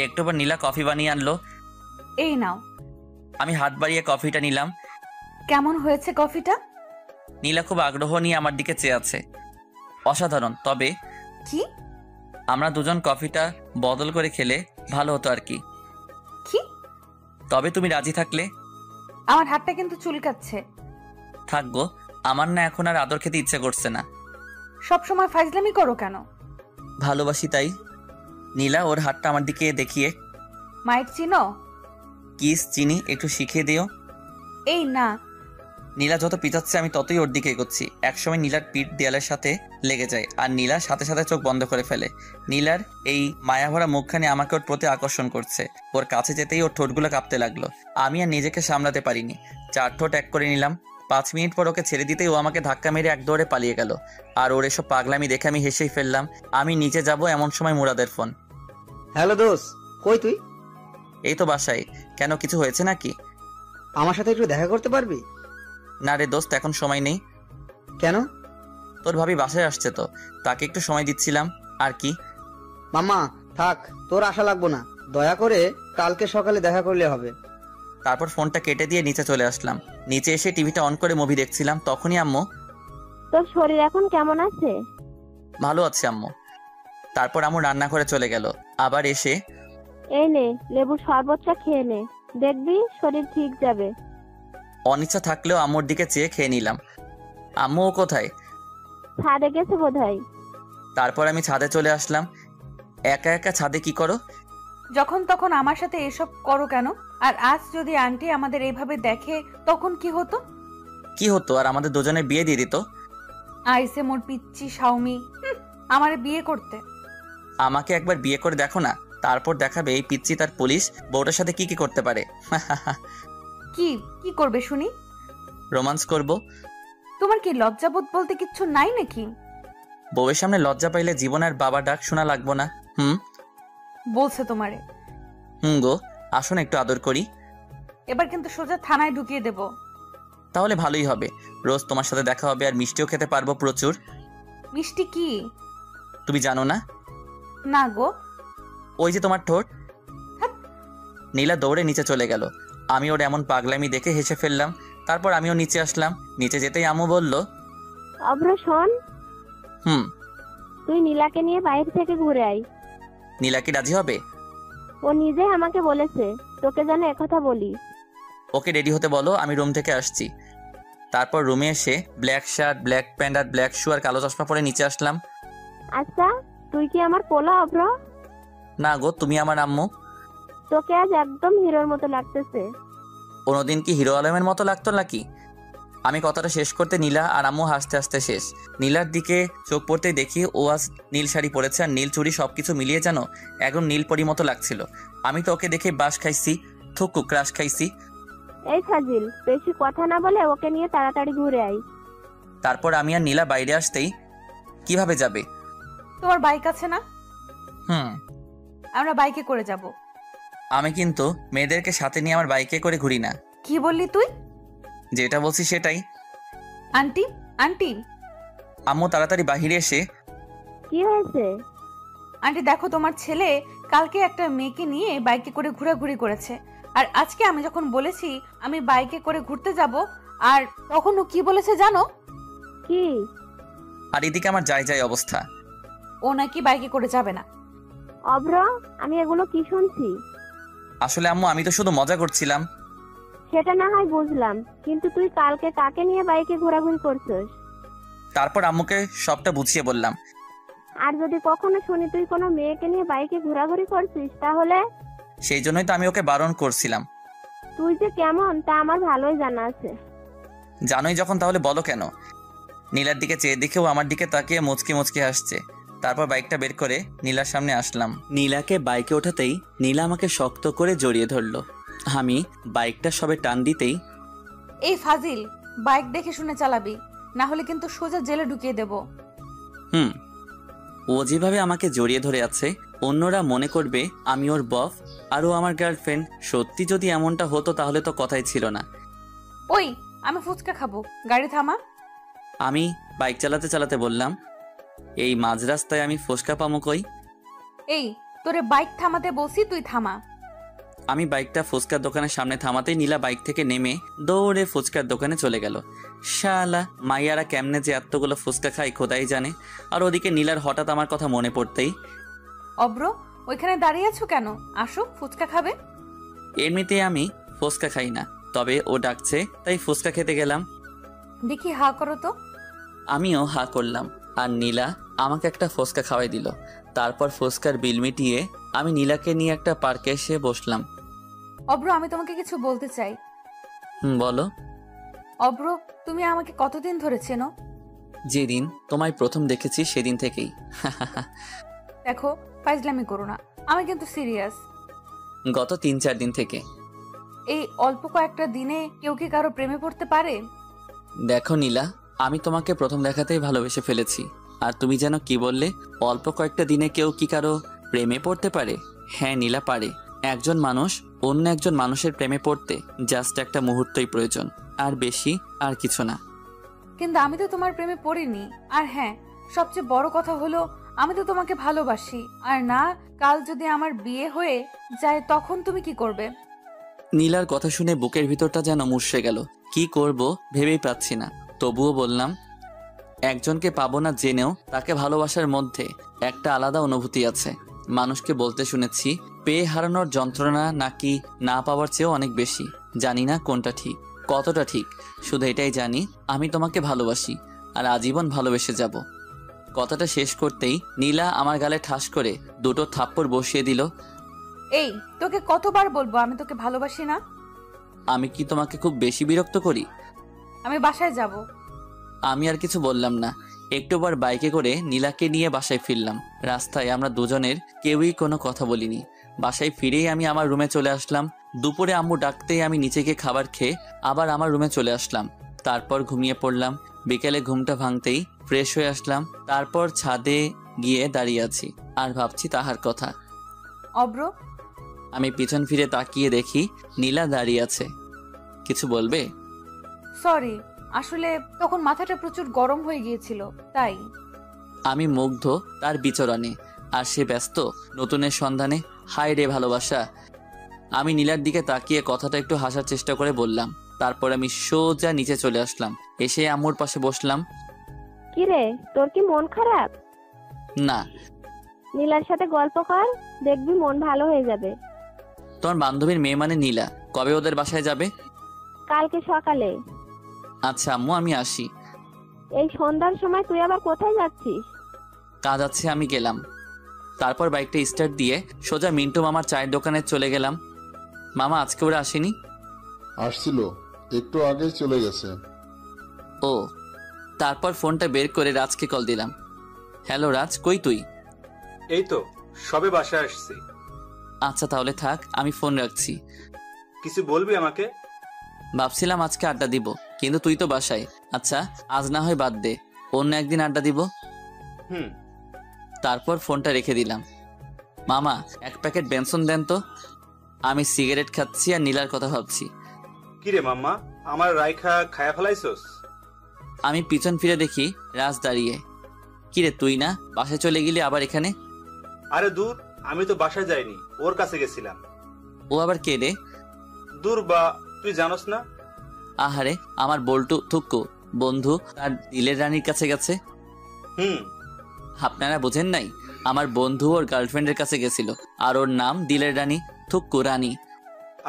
Speaker 1: একটু পর নীলা কফি বানিয়ে আনলো।
Speaker 2: এই নাও।
Speaker 1: আমি হাত বাড়িয়ে কফিটা নিলাম।
Speaker 2: কেমন হয়েছে কফিটা?
Speaker 1: নীলা খুব আগ্রহ নিয়ে আমার দিকে চেয়ে আছে। অসাধারণ। তবে
Speaker 2: কি?
Speaker 1: আমরা দুজন কফিটা বদল করে খেলে ভালো হতো আর কি।
Speaker 2: কি?
Speaker 1: তবে তুমি রাজি থাকলে।
Speaker 2: আমার হাতটা কিন্তু চুলকাচ্ছে।
Speaker 1: থাকবো। আমার না এখন আর আদর খেতে ইচ্ছে করছে না।
Speaker 2: সব সময় ফাইজলামি করো কেন?
Speaker 1: ভালোবাসি তাই। নীলা ওর হাতটা আমার দিকে দেখিয়ে,
Speaker 2: মাইট চিনো?
Speaker 1: কিস চিনি, একটু শিখিয়ে দিও।
Speaker 2: এই না।
Speaker 1: নীলা যত পিছাচ্ছে আমি ততই ওর দিকে এগোচ্ছি। একসময় নীলার পিঠ দেয়ালের সাথে লেগে যায়, আর নীলা সাথে সাথে চোখ বন্ধ করে ফেলে। নীলার এই মায়াভরা মুখখানি আমাকে ওর প্রতি আকর্ষণ করছে। ওর কাছে যেতেই ওর ঠোঁটগুলো কাঁপতে লাগলো। আমি আর নিজেকে সামলাতে পারিনি, 4 ঠোঁট এক করে নিলাম। 5 মিনিট পর ওকে ছেড়ে দিতেই ও আমাকে ধাক্কা মেরে এক দৌড়ে পালিয়ে গেল। আর ওর এসব পাগলামি দেখে আমি হেসেই ফেললাম। আমি নিচে যাব এমন সময় মুরাদের ফোন।
Speaker 6: হ্যালো দোষ, কই তুই?
Speaker 1: এই তো বাসায়। কেন, কিছু হয়েছে নাকি?
Speaker 6: আমার সাথে একটু দেখা করতে পারবি?
Speaker 1: না রে দোস্ত, এখন সময় নেই।
Speaker 6: কেন?
Speaker 1: তোর ভাবি বাসায় আসছে তো, তাকে একটু সময় দিচ্ছিলাম আর কি।
Speaker 6: মামা থাক, তোর আশা লাগবো না। দয়া করে কালকে সকালে দেখা করলে হবে।
Speaker 1: তারপর ফোনটা কেটে দিয়ে নিচে চলে আসলাম। নিচে এসে টিভিটা অন করে মুভি দেখছিলাম, তখনই আম্মু,
Speaker 4: তোর শরীর এখন কেমন আছে?
Speaker 1: ভালো আছে আম্মু। তারপর আম্মু রান্না করে চলে গেল। আবার এসে,
Speaker 4: এই নে লেবুর শরবতটা খেয়ে নে, দেখবি শরীর ঠিক যাবে।
Speaker 1: অনিচ্ছা থাকলেও আম্মুর দিকে চেয়ে খেয়ে নিলাম। আম্মুও কোথায়?
Speaker 4: ছাদে গেছে বোধহয়।
Speaker 1: তারপর আমি ছাদে চলে আসলাম। একা একা ছাদে কি করো?
Speaker 2: যখন তখন আমার সাথে এসব করো কেন? আর আজ যদি আন্টি আমাদের এইভাবে দেখে তখন কি হতো?
Speaker 1: কি হতো? আর আমাদের দুজনের বিয়ে দিয়ে দিত।
Speaker 2: আইসে মোর পিচ্চি শাওমি, আমারে বিয়ে করতে।
Speaker 1: আমাকে একবার বিয়ে করে দেখো না, তারপর দেখাবে এই পিচ্চি তার পুলিশ বউটার সাথে কি কি করতে পারে।
Speaker 2: কি কি করবে শুনি?
Speaker 1: রোমান্স করব।
Speaker 2: তোমার কি লজ্জাবোধ বলতে কিচ্ছু নাই নাকি?
Speaker 1: বউয়ের সামনে লজ্জা পাইলে জীবন আর বাবা ডাক শোনা লাগবো না।
Speaker 2: বলছে তোমারে।
Speaker 1: গো, আসুন একটু আদর করি।
Speaker 2: এবার কিন্তু সোজা থানায় ঢুকিয়ে দেব।
Speaker 1: তাহলে ভালোই হবে, রোজ তোমার সাথে দেখা হবে আর মিষ্টিও খেতে পারবো প্রচুর।
Speaker 2: মিষ্টি কি?
Speaker 1: তুমি জানো না?
Speaker 2: না গো।
Speaker 1: ওই যে তোমার ঠোঁট। নীলা দৌড়ে নিচে চলে গেল। আমি ওর এমন পাগলামি দেখে হেসে ফেললাম। তারপর আমিও নিচে আসলাম। নিচে যেতেই আম্মু বলল,
Speaker 4: অভ্র শোন, তুই নীলাকে নিয়ে বাইরে থেকে ঘুরে আয়।
Speaker 1: নীলা কি রাজি হবে?
Speaker 4: ও নিজে আমাকে বলেছে তোকে যেন একথা বলি।
Speaker 1: ওকে রেডি হতে বলো, আমি রুম থেকে আসছি। তারপর রুমে এসে ব্ল্যাক শার্ট, ব্ল্যাক প্যান্ট আর ব্ল্যাক শু আর কালো চশমা পরে নিচে আসলাম।
Speaker 4: আচ্ছা, তুই কি আমার পোলা অভ্র?
Speaker 1: না গো, তুমি আমার আম্মু।
Speaker 4: তোকে আজ একদম হিরোর মতো লাগতেছে।
Speaker 1: কোনোদিন কি হিরো আলমের মতো লাগতো নাকি? আমি কথাটা শেষ করতে নীলা আর আম্মু হাসতে হাসতে শেষ। নীলার দিকে চোখ পড়তেই দেখি ও আজ নীল শাড়ি পরেছে আর নীল চুড়ি, সবকিছু মিলিয়ে যেন একদম নীল পরি মতো লাগছিল। আমি তো ওকে দেখে বাস খাইছি, থুকু ক্রাশ খাইছি।
Speaker 4: এই ফাজিল, বেশি কথা না বলে ওকে নিয়ে তাড়াতাড়ি ঘুরে আয়।
Speaker 1: তারপর আমি আর নীলা বাইরে আসতেই, কিভাবে যাবে?
Speaker 2: তোমার বাইক আছে না?
Speaker 1: হুম।
Speaker 2: আমরা বাইকে করে যাব।
Speaker 1: আমি কিন্তু মেয়েদেরকে সাথে নিয়ে আমার বাইকে করে ঘুরি না।
Speaker 2: কি বললি তুই?
Speaker 1: যেটা বলছি সেটাই।
Speaker 2: Aunty, aunty.
Speaker 1: আম্মু তাড়াতাড়ি বাহিরে এসে,
Speaker 4: কি হয়েছে?
Speaker 2: আন্টি দেখো, তোমার ছেলে কালকে একটা মেয়েকে নিয়ে বাইকে করে ঘোরাঘুরি করেছে। আর আজকে আমি যখন বলেছি আমি বাইকে করে ঘুরতে যাব, আর তখন ও কি বলেছে জানো?
Speaker 4: কি?
Speaker 1: আর এদিকে আমার যাই যাই অবস্থা।
Speaker 2: ও নাকি বাইকে করে যাবে না।
Speaker 4: অভ্র, আমি এগুলো কি শুনছি?
Speaker 1: আসলে আম্মু, আমি তো শুধু মজা করছিলাম।
Speaker 4: সেটা না হয় বুঝলাম, কিন্তু তুই কালকে কাকে নিয়ে বাইকে ঘোরাঘুরি করছিস?
Speaker 1: তারপর আম্মুকে সবটা বুঝিয়ে বললাম।
Speaker 4: আর যদি কখনো শুনি তুই কোনো মেয়েকে নিয়ে বাইকে ঘোরাঘুরি করছিস তাহলে?
Speaker 1: সেই জন্যই তো আমি ওকে বারণ করছিলাম।
Speaker 4: তুই যে কেমন তা আমার ভালোই জানা আছে।
Speaker 1: জানোই যখন, তাহলে বলো কেন? নীলার দিকে চেয়ে দেখেও আমার দিকে তাকিয়ে মুচকি মুচকি হাসছে। তারপর বাইকটা বের করে নীলার সামনে আসলাম। নীলাকে বাইকে ওঠাতেই নীলা আমাকে শক্ত করে জড়িয়ে ধরলো। আমি বাইকটা সবে টান দিতেই,
Speaker 2: এই ফাজিল, বাইক দেখে শুনে চালাবি, না হলে কিন্তু সোজা জেলে ঢুকিয়ে দেব।
Speaker 1: ও যেভাবে আমাকে জড়িয়ে ধরে আছে, অন্যরা মনে করবে আমি ওর বফ আর ও আমার গার্লফ্রেন্ড। সত্যি যদি এমনটা হতো তাহলে তো কথাই ছিল না।
Speaker 2: ওই, আমি ফুচকা খাবো, গাড়ি থামা।
Speaker 1: আমি বাইক চালাতে চালাতে বললাম, এই মাঝ রাস্তায় আমি ফুচকা পামো কই?
Speaker 2: এই, তোরে বাইক থামাতে বলছি, তুই থামা।
Speaker 1: আমি বাইকটা ফুচকার দোকানের সামনে থামাতেই নীলা বাইক থেকে নেমে দৌড়ে ফুচকার দোকানে চলে গেল। শালা মাইয়ারা কেমনে যে এতগুলো ফুচকা খাই খোদাই জানে। আর ওদিকে নীলার হঠাৎ আমার কথা মনে পড়তেই,
Speaker 2: অব্র, ওইখানে দাঁড়িয়ে আছো কেন? আসো, ফুচকা খাবে।
Speaker 1: এমনিতেই আমি ফুচকা খাই না, তবে ও ডাকছে তাই ফুচকা খেতে গেলাম।
Speaker 2: দেখি হা করো তো।
Speaker 1: আমিও হা করলাম আর নীলা আমাকে একটা ফুচকা খাওয়াই দিল। তারপর ফুচকার বিল মিটিয়ে আমি নীলাকে নিয়ে একটা পার্কে এসে বসলাম।
Speaker 2: অব্র, আমি তোমাকে কিছু বলতে চাই।
Speaker 1: বলো।
Speaker 2: অব্র, তুমি আমাকে কতদিন ধরে চেনো?
Speaker 1: যেদিন তোমায় প্রথম দেখেছি সেদিন থেকেই।
Speaker 2: দেখো, ফাইজলামি করো না, আমি কিন্তু সিরিয়াস।
Speaker 1: গত 3-4 দিন থেকে।
Speaker 2: এই অল্প কয়েকটা দিনে কেউ কি কারো প্রেমে পড়তে পারে?
Speaker 1: দেখো নীলা, আমি তোমাকে প্রথম দেখাতেই ভালোবেসে ফেলেছি। আর তুমি যেন কি বললে, অল্প কয়েকটা দিনে কেউ কি কারো প্রেমে পড়তে পারে? হ্যাঁ নীলা, পারে। একজন মানুষ অন্য একজন মানুষের প্রেমে পড়তে জাস্ট একটা মুহূর্তই প্রয়োজন, আর বেশি আর কিছু না।
Speaker 2: কিন্তু আমি তো তোমার প্রেমে পড়িনি। আর হ্যাঁ, সবচেয়ে বড় কথা হলো আমি তো তোমাকে ভালোবাসি। আর না, কাল যদি আমার বিয়ে হয়ে যায় তখন তুমি কি করবে?
Speaker 1: নীলার কথা শুনে বুকের ভিতরটা যেন মুষড়ে গেল। কি করব ভেবেই পাচ্ছি না। তবুও বললাম, একজনকে পাবো না জেনেও তাকে ভালোবাসার মধ্যে একটা আলাদা অনুভূতি আছে। মানুষকে বলতে শুনেছি পেয়ে হারানোর যন্ত্রণা নাকি না পাওয়ার চেয়েও অনেক বেশি। জানি না কোনটা ঠিক, কতটা ঠিক, শুধু এটাই জানি আমি তোমাকে ভালোবাসি আর আজীবন ভালোবেসে যাব। কথাটা শেষ করতেই নীলা আমার গালে ঠাস করে দুটো থাপ্পড় বসিয়ে দিল।
Speaker 2: এই, তোকে কতবার বলবো আমি তোকে ভালোবাসি না?
Speaker 1: আমি কি তোমাকে খুব বেশি বিরক্ত করি?
Speaker 2: আমি বাসায় যাব।
Speaker 1: আমি আর কিছু বললাম না। একটুবার বাইকে করে নীলাকে নিয়ে বাসায় ফিরলাম। রাস্তায় আমরা দুজনের কেউই কোনো কথা বলিনি। বাসায় ফিরেই আমি আমার রুমে চলে আসলাম। দুপুরে আম্মু ডাকতেই আমি নিচে গিয়ে খাবার খেয়ে আবার আমার রুমে চলে আসলাম। তারপর ঘুমিয়ে পড়লাম। বিকেলে ঘুমটা ভাঙতেই ফ্রেশ হয়ে আসলাম। তারপর ছাদে গিয়ে দাঁড়িয়ে আছি আর ভাবছি তাহার কথা।
Speaker 2: অব্র,
Speaker 1: আমি পিছন ফিরে তাকিয়ে দেখি নীলা দাঁড়িয়ে আছে। কিছু বলবে?
Speaker 2: সরি, আসলে তখন মাথাটা প্রচুর গরম হয়ে গিয়েছিল তাই।
Speaker 1: আমি মুগ্ধ তার বিচরণে, আর সে ব্যস্ত নতুনের সন্ধানে। হায় রে ভালোবাসা। আমি নীলার দিকে তাকিয়ে কথাটা একটু হাসার চেষ্টা করে বললাম। তারপর আমি সোজা নিচে চলে আসলাম। এসে আম্মুর পাশে বসলাম।
Speaker 4: কি রে, তোর কি মন খারাপ?
Speaker 1: না।
Speaker 4: নীলার সাথে গল্প কর, দেখবি মন ভালো হয়ে যাবে।
Speaker 1: তোমার বান্ধবীর মেয়ে মানে নীলা, কবে ওদের বাসায় যাবে?
Speaker 4: কালকে সকালে।
Speaker 1: আচ্ছা আম্মু, আমি আসি।
Speaker 4: এই সন্ধ্যার সময় তুই আবার কোথায় যাচ্ছিস?
Speaker 1: কাজ আছে, আমি গেলাম। তারপর বাইকটা স্টার্ট দিয়ে সোজা মিন্টু মামার চায়ের দোকানে চলে গেলাম। মামা আজকে ওরা আসেনি?
Speaker 11: আসছিল, একটু আগেই চলে গেছে।
Speaker 1: ও। তারপর ফোনটা বের করে রাজকে কল দিলাম। হ্যালো রাজ, কই তুই?
Speaker 12: এই তো সবে বাসায় আসছি।
Speaker 1: আচ্ছা তাহলে থাক, আমি ফোন রাখছি।
Speaker 12: কিছু বলবি আমাকে?
Speaker 1: ভাবছিলাম আজকে আড্ডা দিব, কিন্তু তুই তো বাসায়। আচ্ছা আজ না হয় বাদ দে, অন্য একদিন আড্ডা দিব। তারপর ফোনটা রেখে দিলাম। মামা এক প্যাকেট বেনসন দেন তো। আমি সিগারেট খাচ্ছি আর নীলার কথা ভাবছি।
Speaker 12: কিরে মাম্মা, আমার রাইখা খায়া ফেলাইছস?
Speaker 1: আমি পিছন ফিরে দেখি রাজ দাঁড়িয়ে। কিরে তুই না বাসায় চলে গেলি আবার এখানে?
Speaker 12: আরে দূর, আমি তো বাসায় যাইনি, ওর কাছে গেছিলাম।
Speaker 1: ও আবার কে রে?
Speaker 12: দূর বা, তুই জানোস না?
Speaker 1: আহারে আমার বল্টু থুক্কু বন্ধু তার দিলের রানীর কাছে গেছে। আপনারা বোঝেন নাই, আমার বন্ধু ওর গার্লফ্রেন্ডের কাছে গেছিল, আর ওর নাম দিলের রানী, থুক্কু রানী।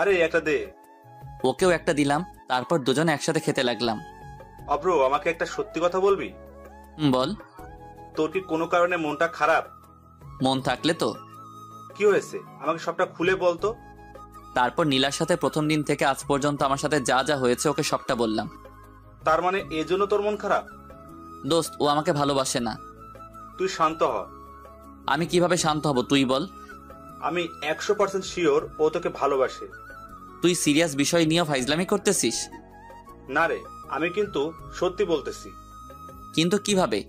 Speaker 12: আরে একটা দে।
Speaker 1: ওকেও একটা দিলাম। তারপর দুজন একসাথে খেতে লাগলাম।
Speaker 12: অব্র, আমাকে একটা সত্যি কথা বলবি?
Speaker 1: বল।
Speaker 12: তোর কি কোনো কারণে মনটা খারাপ?
Speaker 1: মন থাকলে তো।
Speaker 12: কি হয়েছে আমাকে সবটা খুলে বলতো।
Speaker 1: তারপর নীলার সাথে প্রথম দিন থেকে আজ পর্যন্ত আমার সাথে যা যা হয়েছে ওকে সবটা বললাম।
Speaker 12: তার মানে এজন্য তোর মন খারাপ?
Speaker 1: দোস্ত, ও আমাকে ভালোবাসে না।
Speaker 12: তুই শান্ত হ।
Speaker 1: আমি কিভাবে শান্ত হব তুই বল?
Speaker 12: আমি 100% শিওর ও তোকে ভালোবাসে।
Speaker 1: তুই সিরিয়াস বিষয় নিয়ে ফাইজলামি করতেছিস?
Speaker 12: না রে, আমি কিন্তু সত্যি বলতেছি।
Speaker 1: কিন্তু কিভাবে?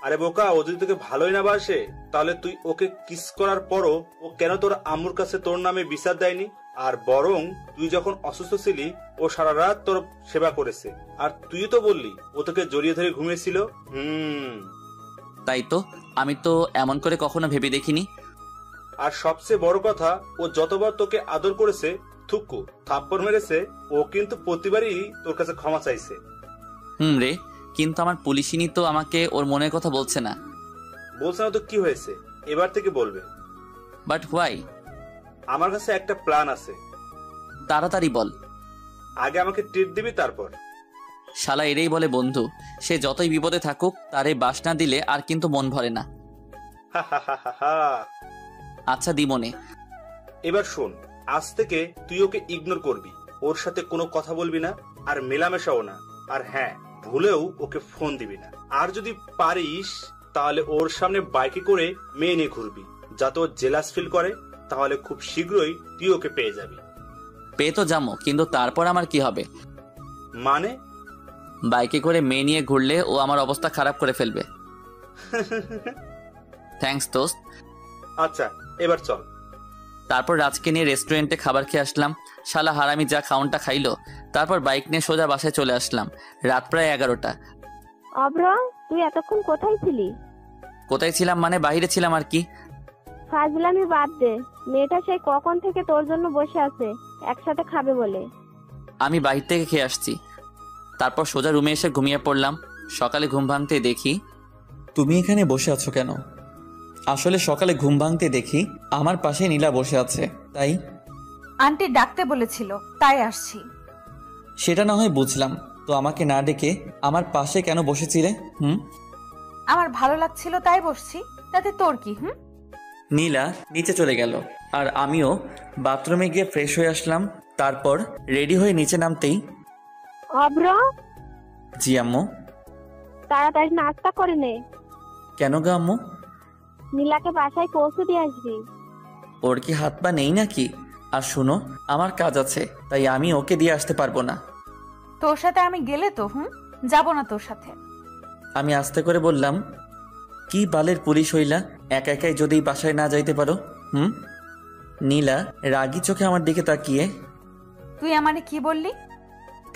Speaker 12: আরে বোকা, ও যদি তোকে ভালোই না বাসে তাহলে তুই ওকে কিস করার পরও ও কেন তোর আম্মুর কাছে তোর নামে বিচার দেয়নি? আর বরং তুই যখন অসুস্থ ছিলি ও সারা রাত তোর সেবা করেছে, আর তুই তো বললি ও তোকে জড়িয়ে ধরে ঘুমিয়েছিল।
Speaker 1: তাই তো, আমি তো এমন করে কখনো ভেবে দেখিনি।
Speaker 12: আর সবচেয়ে বড় কথা, ও যতবার তোকে আদর করেছে, থুক্কু থাপ্পড় মেরেছে, ও কিন্তু প্রতিবারই তোর কাছে ক্ষমা চাইছে।
Speaker 1: রে, কিন্তু আমার পুলিশিনী তো আমাকে ওর মনের কথা বলছে না।
Speaker 12: বলছে না তো কি হয়েছে, এবার থেকে বলবে।
Speaker 1: But why?
Speaker 12: আমার কাছে একটা প্ল্যান আছে।
Speaker 1: তাড়াতাড়ি বল।
Speaker 12: আগে আমাকে ট্রিট দিবি, তারপর।
Speaker 1: শালা এরেই বলে বন্ধু, সে যতই বিপদে থাকুক তারে বাস না দিলে আর কিন্তু মন ভরে না। আচ্ছা দিমনে।
Speaker 12: এবার শোন, আজ থেকে তুই ওকে ইগনোর করবি, ওর সাথে কোনো কথা বলবি না, আর মেলামেশাও না। আর হ্যাঁ, ভুলেও ওকে ফোন দিবি না। আর যদি পারিস তাহলে ওর সামনে বাইকে করে মেয়ে নিয়ে ঘুরবি, যাতে ও জেলাস ফিল করে। তাহলে খুব শীঘ্রই তুই ওকে পেয়ে যাবি।
Speaker 1: পেয়ে তো যাবো, কিন্তু তারপর আমার কি হবে?
Speaker 12: মানে?
Speaker 1: বাইকে করে মেয়ে নিয়ে ঘুরলে ও আমার অবস্থা খারাপ করে ফেলবে। থ্যাঙ্কস দোস্ত।
Speaker 12: আচ্ছা এবার চল।
Speaker 1: তারপর রাজকে নিয়ে রেস্টুরেন্টে খাবার খেয়ে আসলাম। শালা হারামি যা খাউনটা খাইলো। তারপর বাইক নিয়ে সোজা বাসায় চলে আসলাম। রাত প্রায় 11টা।
Speaker 4: অব্র, তুই এতক্ষণ কোথায় ছিলি?
Speaker 1: কোথায় ছিলাম মানে বাইরে ছিলাম আর কি।
Speaker 4: ফাজলামি বাদ দে, মেয়েটা সেই কখন থেকে তোর জন্য বসে আছে। একসাথে খাবে বলে।
Speaker 1: আমি বাইরে থেকে খেয়ে আসছি। তারপর সোজা রুমে এসে ঘুমিয়ে পড়লাম। সকালে ঘুম ভাঙতে দেখি তুমি এখানে বসে আছো কেন? আসলে সকালে ঘুম ভাঙতে দেখি আমার পাশে নীলা বসে আছে। তাই
Speaker 2: আন্টি ডাকতে বলেছিল, তাই আসছি।
Speaker 1: সেটা না হয় বুঝলাম, তো আমাকে না ডেকে আমার পাশে কেন বসেছিলে?
Speaker 2: আমার ভালো লাগছিল তাই বসছি, তাতে তোর কি?
Speaker 1: নীলা নিচে চলে গেল আর আমিও বাথরুমে গিয়ে ফ্রেশ হয়ে আসলাম। তারপর রেডি হয়ে নিচে নামতেই
Speaker 4: অব্র,
Speaker 1: জি আম্মু।
Speaker 4: তাড়াতাড়ি নাস্তা করে নে।
Speaker 1: কেন গো আম্মু?
Speaker 4: নীলাকে বাসায় পৌঁছে দিয়ে আসবি।
Speaker 1: ওর কি হাত পা নেই নাকি? আর শুনো, আমার কাজ আছে, তাই আমি ওকে দিয়ে আসতে পারবো না।
Speaker 2: তোর সাথে আমি গেলে তো যাব না তোর সাথে।
Speaker 1: আমি আস্তে করে বললাম, কি বালের পুলিশ হইলা, একা একাই যদি বাসায় না যাইতে পারো? নীলা রাগী চোখে আমার দিকে তাকিয়ে,
Speaker 2: তুই আমারে কি বললি?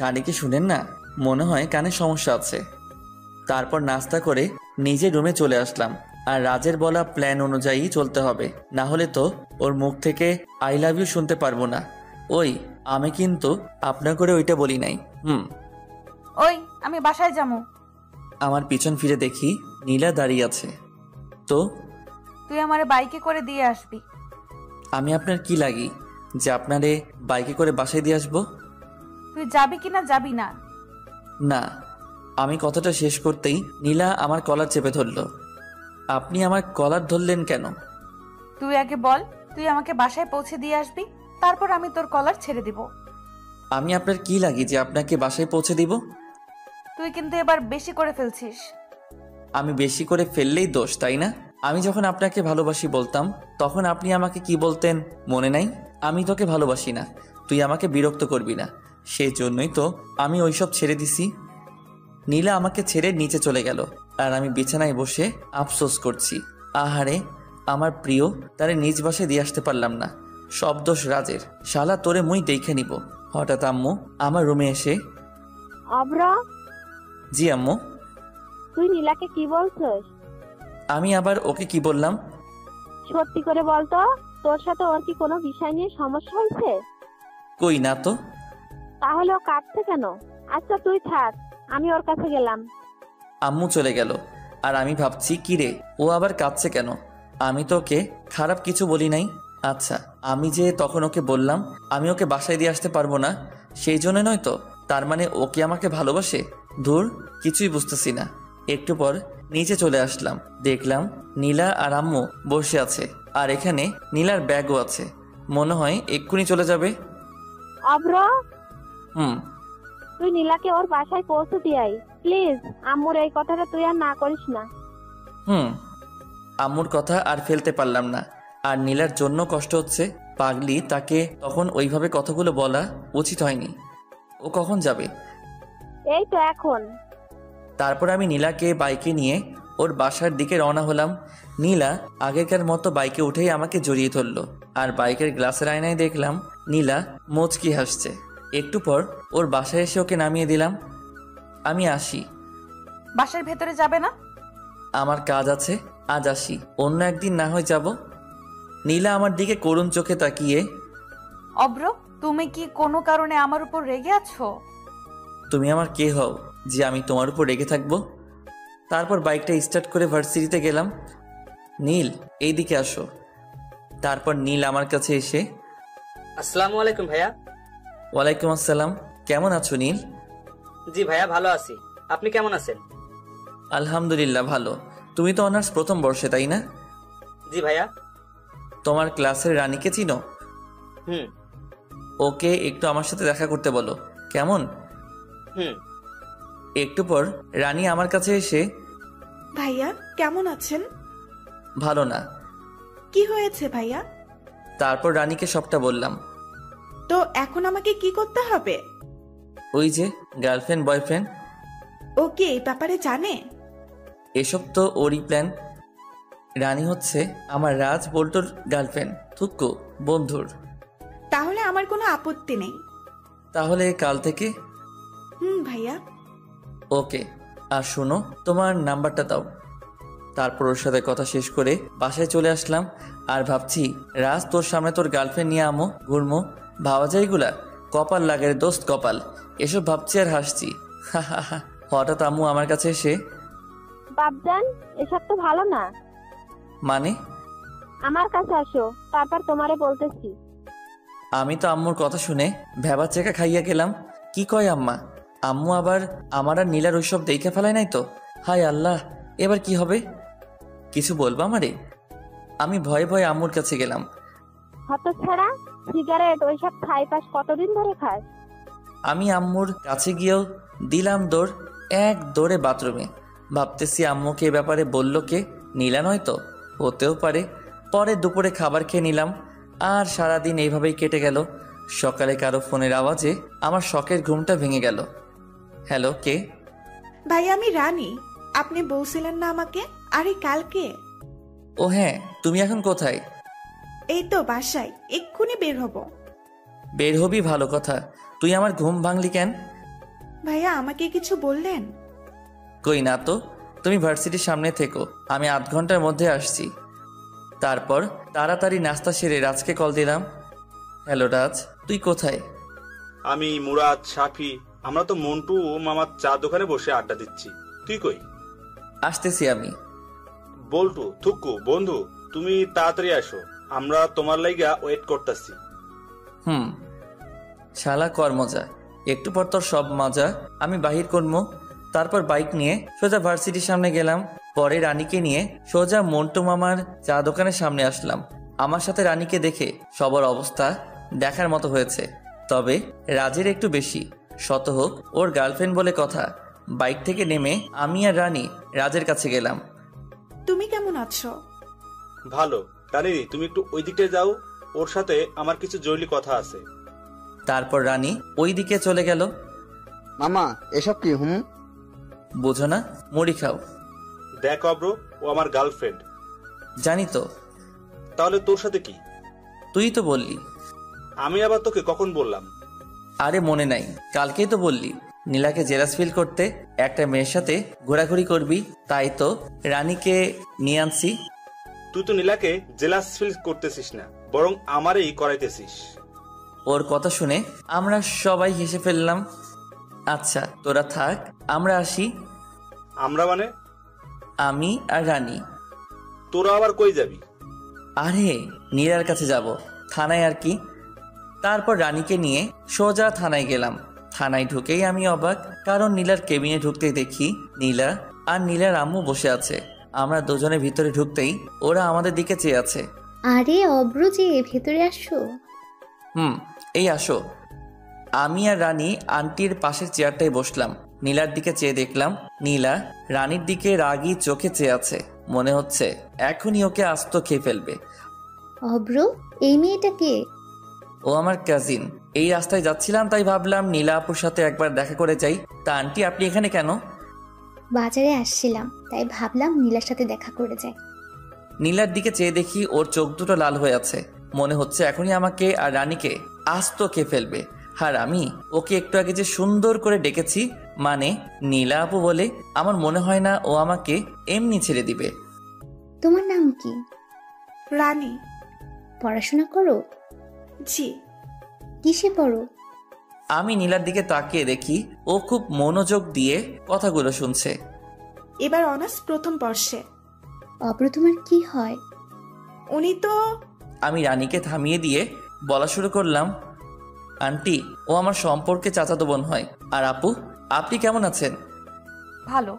Speaker 1: কানে কি শুনেন না? মনে হয় কানে সমস্যা আছে। তারপর নাস্তা করে নিজের রুমে চলে আসলাম। আর রাজের বলা প্ল্যান অনুযায়ী চলতে হবে, না হলে তো ওর মুখ থেকে আই লাভ ইউ শুনতে পারবো না। ওই আমি কিন্তু আপনার করে ওইটা বলি নাই।
Speaker 2: ওই আমি বাসায় যাবো।
Speaker 1: আমার পিছন ফিরে দেখি নীলা দাঁড়িয়ে আছে। তো
Speaker 2: তুই আমারে বাইকে করে দিয়ে আসবি।
Speaker 1: আমি আপনার কি লাগি যে আপনারে বাইকে করে বাসায় দিয়ে আসবো?
Speaker 2: তুই যাবি কিনা যাবি না?
Speaker 1: না। আমি কথাটা শেষ করতেই নীলা আমার কলার চেপে ধরল। আপনি আমার কলার ধরলেন কেন?
Speaker 2: তুই আগে বল, তুই আমাকে বাসায় পৌঁছে দিয়ে আসবি, তারপর আমি তোর কলার ছেড়ে দিব।
Speaker 1: আমি আপনার কি লাগি যে আপনাকে বাসায় পৌঁছে দিব?
Speaker 2: তুই কিন্তু এবার বেশি করে ফেলছিস।
Speaker 1: আমি বেশি করে ফেললেই দোষ, তাই না? আমি যখন আপনাকে ভালোবাসি বলতাম তখন আপনি আমাকে কি বলতেন মনে নাই? আমি তোকে ভালোবাসি না, তুই আমাকে বিরক্ত করবি না, সেই জন্যই তো আমি ওইসব ছেড়ে দিছি। নীলা আমাকে ছেড়ে নিচে চলে গেল আর আমি বিছানায় বসে আফসোস করছি। আহারে, আমার প্রিয় তারে নিজ বাসায় দিয়ে আসতে পারলাম না। সব দোষ রাজের। শালা তোরে মুই দেখে নিব। হঠাৎ আম্মু আমার রুমে এসে,
Speaker 4: অব্র,
Speaker 1: জি আম্মু।
Speaker 4: তুই নীলাকে কি বলছিস?
Speaker 1: আমি আবার ওকে কি বললাম?
Speaker 4: সত্যি করে বলতো, তোর সাথে ওর কি কোনো বিষয় নিয়ে সমস্যা হয়েছে?
Speaker 1: কই না তো।
Speaker 4: তাহলে ও কাঁদছে কেন? আচ্ছা তুই থাক, আমি ওর কাছে গেলাম।
Speaker 1: আম্মু চলে গেল আর আমি ভাবছি, কি রে, ও আবার কাঁদছে কেন? আমি তো ওকে খারাপ কিছু বলি নাই। আচ্ছা, আমি যে তখন ওকে বললাম আমি ওকে বাসায় দিয়ে আসতে পারবো না, সেই জন্য নয় তো? তার মানে ওকে আমাকে ভালোবাসে? ধুর, কিছুই বুঝতেছি না। একটু পর নিচে চলে আসলাম, দেখলাম নীলা আর আম্মু বসে আছে আর এখানে নীলার ব্যাগও আছে। মনে হয় এক্ষুনি চলে যাবে।
Speaker 4: অব্র, তুই নীলাকে ওর বাসায় পৌঁছে দিয়ে আয় প্লিজ। আম্মুর এই কথাটা তুই আর না করিস না।
Speaker 1: আম্মুর কথা আর ফেলতে পারলাম না। আর নীলার জন্য কষ্ট হচ্ছে। পাগলি, তাকে তখন ওইভাবে কথাগুলো বলা উচিত হয়নি। ও কখন যাবে?
Speaker 4: এই তো এখন।
Speaker 1: তারপর আমি নীলাকে বাইকে নিয়ে ওর বাসার দিকে রওনা হলাম। নীলা আগেকার মতো বাইকে উঠেই আমাকে জড়িয়ে ধরলো আর বাইকের গ্লাসের আয়নায় দেখলাম নীলা মুচকি হাসছে। একটু পর ওর বাসায় এসে ওকে নামিয়ে দিলাম। আমি আসি।
Speaker 2: বাসার ভেতরে যাবে না?
Speaker 1: আমার কাজ আছে, আজ আসি, অন্য একদিন না হয় যাব। নীলা আমার দিকে করুণ চোখে তাকিয়ে,
Speaker 2: অব্র, তুমি কি কোনো কারণে আমার উপর রেগে আছো?
Speaker 1: তুমি আমার কে হও যে আমি তোমার উপর রেগে থাকবো? তারপর বাইকটা স্টার্ট করে ভার্সিটিতে গেলাম। নীল, এইদিকে আসো। তারপর নীল আমার কাছে এসে,
Speaker 13: আসসালামু আলাইকুম ভাইয়া।
Speaker 1: ওয়ালাইকুম আসসালাম। কেমন আছো নীল?
Speaker 13: জি ভাইয়া, ভালো আছি। আপনি কেমন আছেন?
Speaker 1: আলহামদুলিল্লাহ ভালো। তুমি তো অনার্স প্রথম বর্ষে, তাই না?
Speaker 13: জি ভাইয়া।
Speaker 1: তোমার ক্লাসের রানীকে চিনো? ওকে একটু আমার সাথে দেখা করতে বলো, কেমন? একটু পর রানী আমার কাছে এসে,
Speaker 10: ভাইয়া কেমন আছেন?
Speaker 1: ভালো না।
Speaker 10: কি হয়েছে ভাইয়া?
Speaker 1: তারপর রানীকে সবটা বললাম।
Speaker 10: তো এখন আমাকে কি করতে হবে?
Speaker 1: ওই যে গার্লফ্রেন্ড বয়ফ্রেন্ড।
Speaker 10: ও কি এই ব্যাপারে জানে?
Speaker 1: এসব তো ওরই প্ল্যান। রানী হচ্ছে আমার রাজ বল্টুর গার্লফ্রেন্ড, থুক্কু বন্ধুর।
Speaker 10: তাহলে আমার কোনো আপত্তি নেই।
Speaker 1: তাহলে কাল থেকে?
Speaker 10: ভাইয়া।
Speaker 1: ওকে। আর শোনো, তোমার নাম্বারটা দাও। তারপর ওর সাথে কথা শেষ করে বাসায় চলে আসলাম আর ভাবছি, রাজ তোর সামনে তোর গার্লফ্রেন্ড নিয়ে আমো ঘুরমো, ভাবা যায় এগুলা? কপাল লাগে রে দোস্ত, কপাল। এসব ভাবছি আর হাসছি। হঠাৎ আম্মু আমার কাছে এসে,
Speaker 4: বাপজান এসব তো ভালো না,
Speaker 1: মানে?
Speaker 4: আমার কাছে আসো, তারপর তোমারে বলতেছি।
Speaker 1: আমি তো আম্মুর কথা শুনে ভেবা চেকা খাইয়া গেলাম। কি কয় আম্মা? আম্মু আবার আমার আর নীলার ওইসব দেখে ফেলায় নাই তো? হায় আল্লাহ, এবার কি হবে? কিছু বলবো আমারে? আমি ভয়ে ভয়ে আম্মুর কাছে গেলাম।
Speaker 4: হতচ্ছাড়া, সিগারেট ওইসব খাই পাস কতদিন ধরে খাস?
Speaker 1: আমি আম্মুর কাছে গিয়েও দিলাম দৌড়, এক দৌড়ে বাথরুমে। ভাবতেছি আম্মুকে এ ব্যাপারে বলল কে? নীলা নয় তো? হতেও পারে। পরে দুপুরে খাবার খেয়ে নিলাম, আর সারাদিন এইভাবেই কেটে গেল। সকালে কারো ফোনের আওয়াজে আমার শখের ঘুমটা ভেঙে গেল। হ্যালো, কে?
Speaker 10: ভাই আমি রানী, আপনি বলছিলেন না আমাকে? আরে কালকে।
Speaker 1: ও হ্যাঁ, তুমি এখন কোথায়?
Speaker 10: এই তো বাসায়, এক্ষুনি বের হব।
Speaker 1: বের হবি, ভালো কথা। তুই আমার ঘুম ভাঙলি কেন?
Speaker 10: ভাইয়া আমাকে কিছু বললেন?
Speaker 1: কই না তো। তুমি ভার্সিটির সামনে থেকো, আমি আধ ঘন্টার মধ্যে আসছি। তারপর তাড়াতাড়ি নাস্তা সেরে রাজকে কল দিলাম। হ্যালো রাজ, তুই কোথায়?
Speaker 12: আমি, মুরাদ, সাফি, আমরা তো মন্টু ও মামার চা দোকানে বসে আড্ডা দিচ্ছি। তুই কই?
Speaker 1: আসতেছি আমি।
Speaker 12: বল্টু, থুক্কু, বন্ধু, তুমি তাড়াতাড়ি আসো, আমরা তোমার লাইগা ওয়েট করতেছি।
Speaker 1: শালা কর মজা, একটু পর তোর সব মজা আমি বাহির করবো। তারপর বাইক নিয়ে সোজা ভার্সিটির সামনে গেলাম। পরে রানীকে নিয়ে সোজা মন্টু মামার চা দোকানের সামনে আসলাম। আমার সাথে রানীকে দেখে সবার অবস্থা দেখার মতো হয়েছে, তবে রাজের একটু বেশি। শত হোক, ওর গার্লফ্রেন্ড বলে কথা। বাইক থেকে নেমে আমি আর রানী রাজের কাছে গেলাম।
Speaker 10: তুমি কেমন আছো?
Speaker 12: ভালো। রানী, তুমি একটু ওই দিকে যাও, ওর সাথে আমার কিছু জরুরি কথা আছে।
Speaker 1: তারপর রানী ওই দিকে চলে গেল।
Speaker 6: মামা এসব কি?
Speaker 1: বুঝো না? মুড়ি খাও।
Speaker 12: দেখ অব্র, ও আমার গার্লফ্রেন্ড।
Speaker 1: জানি তো।
Speaker 12: তাহলে তোর সাথে কি?
Speaker 1: তুই তো বললি।
Speaker 12: আমি আবার তোকে কখন বললাম?
Speaker 1: আরে মনে নাই, কালকেই তো বললি নীলাকে জেলাস ফিল করতে একটা মেয়ের সাথে ঘোরাঘুরি করবি, তাই তো রানীকে নিয়ে আনছি।
Speaker 12: তুই তো নীলাকে জেলাস ফিল করতেছিস না, বরং আমারই করাইতেছিস।
Speaker 1: ওর কথা শুনে আমরা সবাই হেসে ফেললাম। আচ্ছা তোরা থাক, আমরা আসি।
Speaker 12: আমরা মানে?
Speaker 1: আমি আর রানী।
Speaker 12: তোরা আবার কই যাবি?
Speaker 1: আরে নীলার কাছে যাব, থানায় আর কি। তারপর রানীকে নিয়ে সোজা থানায় গেলাম। থানায় ঢুকেই আমি অবাক, কারণ নীলার কেবিনে ঢুকতেই দেখি নীলা আর নীলার আম্মু বসে আছে। আমরা দুজনে ভিতরে ঢুকতেই ওরা আমাদের দিকে চেয়ে আছে।
Speaker 5: আরে অব্র যে, ভেতরে আসো।
Speaker 1: এই আসো। আমি আর রানী আন্টির পাশের চেয়ারটায় বসলাম। নীলার দিকে চেয়ে দেখলাম নীলা রানীর দিকে রাগী চোখে চেয়ে আছে। মনে হচ্ছে এখনই ওকে আস্ত খেয়ে ফেলবে।
Speaker 5: অব্র, এই মেয়েটা কে?
Speaker 1: ও আমার কাজিন। এই রাস্তায় যাচ্ছিলাম, তাই ভাবলাম নীলা আপুর সাথে একবার দেখা করে যাই। তা আন্টি, আপনি এখানে কেন?
Speaker 5: বাজারে আসছিলাম, তাই ভাবলাম নীলার সাথে দেখা করে যাই।
Speaker 1: নীলার দিকে চেয়ে দেখি ওর চোখ দুটো লাল হয়ে আছে। মনে হচ্ছে এখনই আমাকে আর রানীকে আস্ত খেয়ে ফেলবে। আর আমি ওকে একটু আগে যে সুন্দর করে ডেকেছি, মানে নীলা আপু বলে, আমার মনে হয় না ও আমাকে এমনি ছেড়ে দিবে।
Speaker 5: তোমার নাম কি?
Speaker 10: রানী।
Speaker 5: পড়াশোনা করো?
Speaker 10: জি।
Speaker 5: কিসে পড়ো?
Speaker 1: আমি নীলার দিকে তাকিয়ে দেখি ও খুব মনোযোগ দিয়ে কথাগুলো শুনছে।
Speaker 10: এবার অনার্স প্রথম বর্ষে।
Speaker 5: অব্র, তোমার কি হয়?
Speaker 10: উনি তো।
Speaker 1: আমি রানীকে থামিয়ে দিয়ে বলা শুরু করলাম, আন্টি, ও আমার সম্পর্কে চাচাতো বোন হয়। আর আপু, আপনি কেমন আছেন?
Speaker 2: ভালো।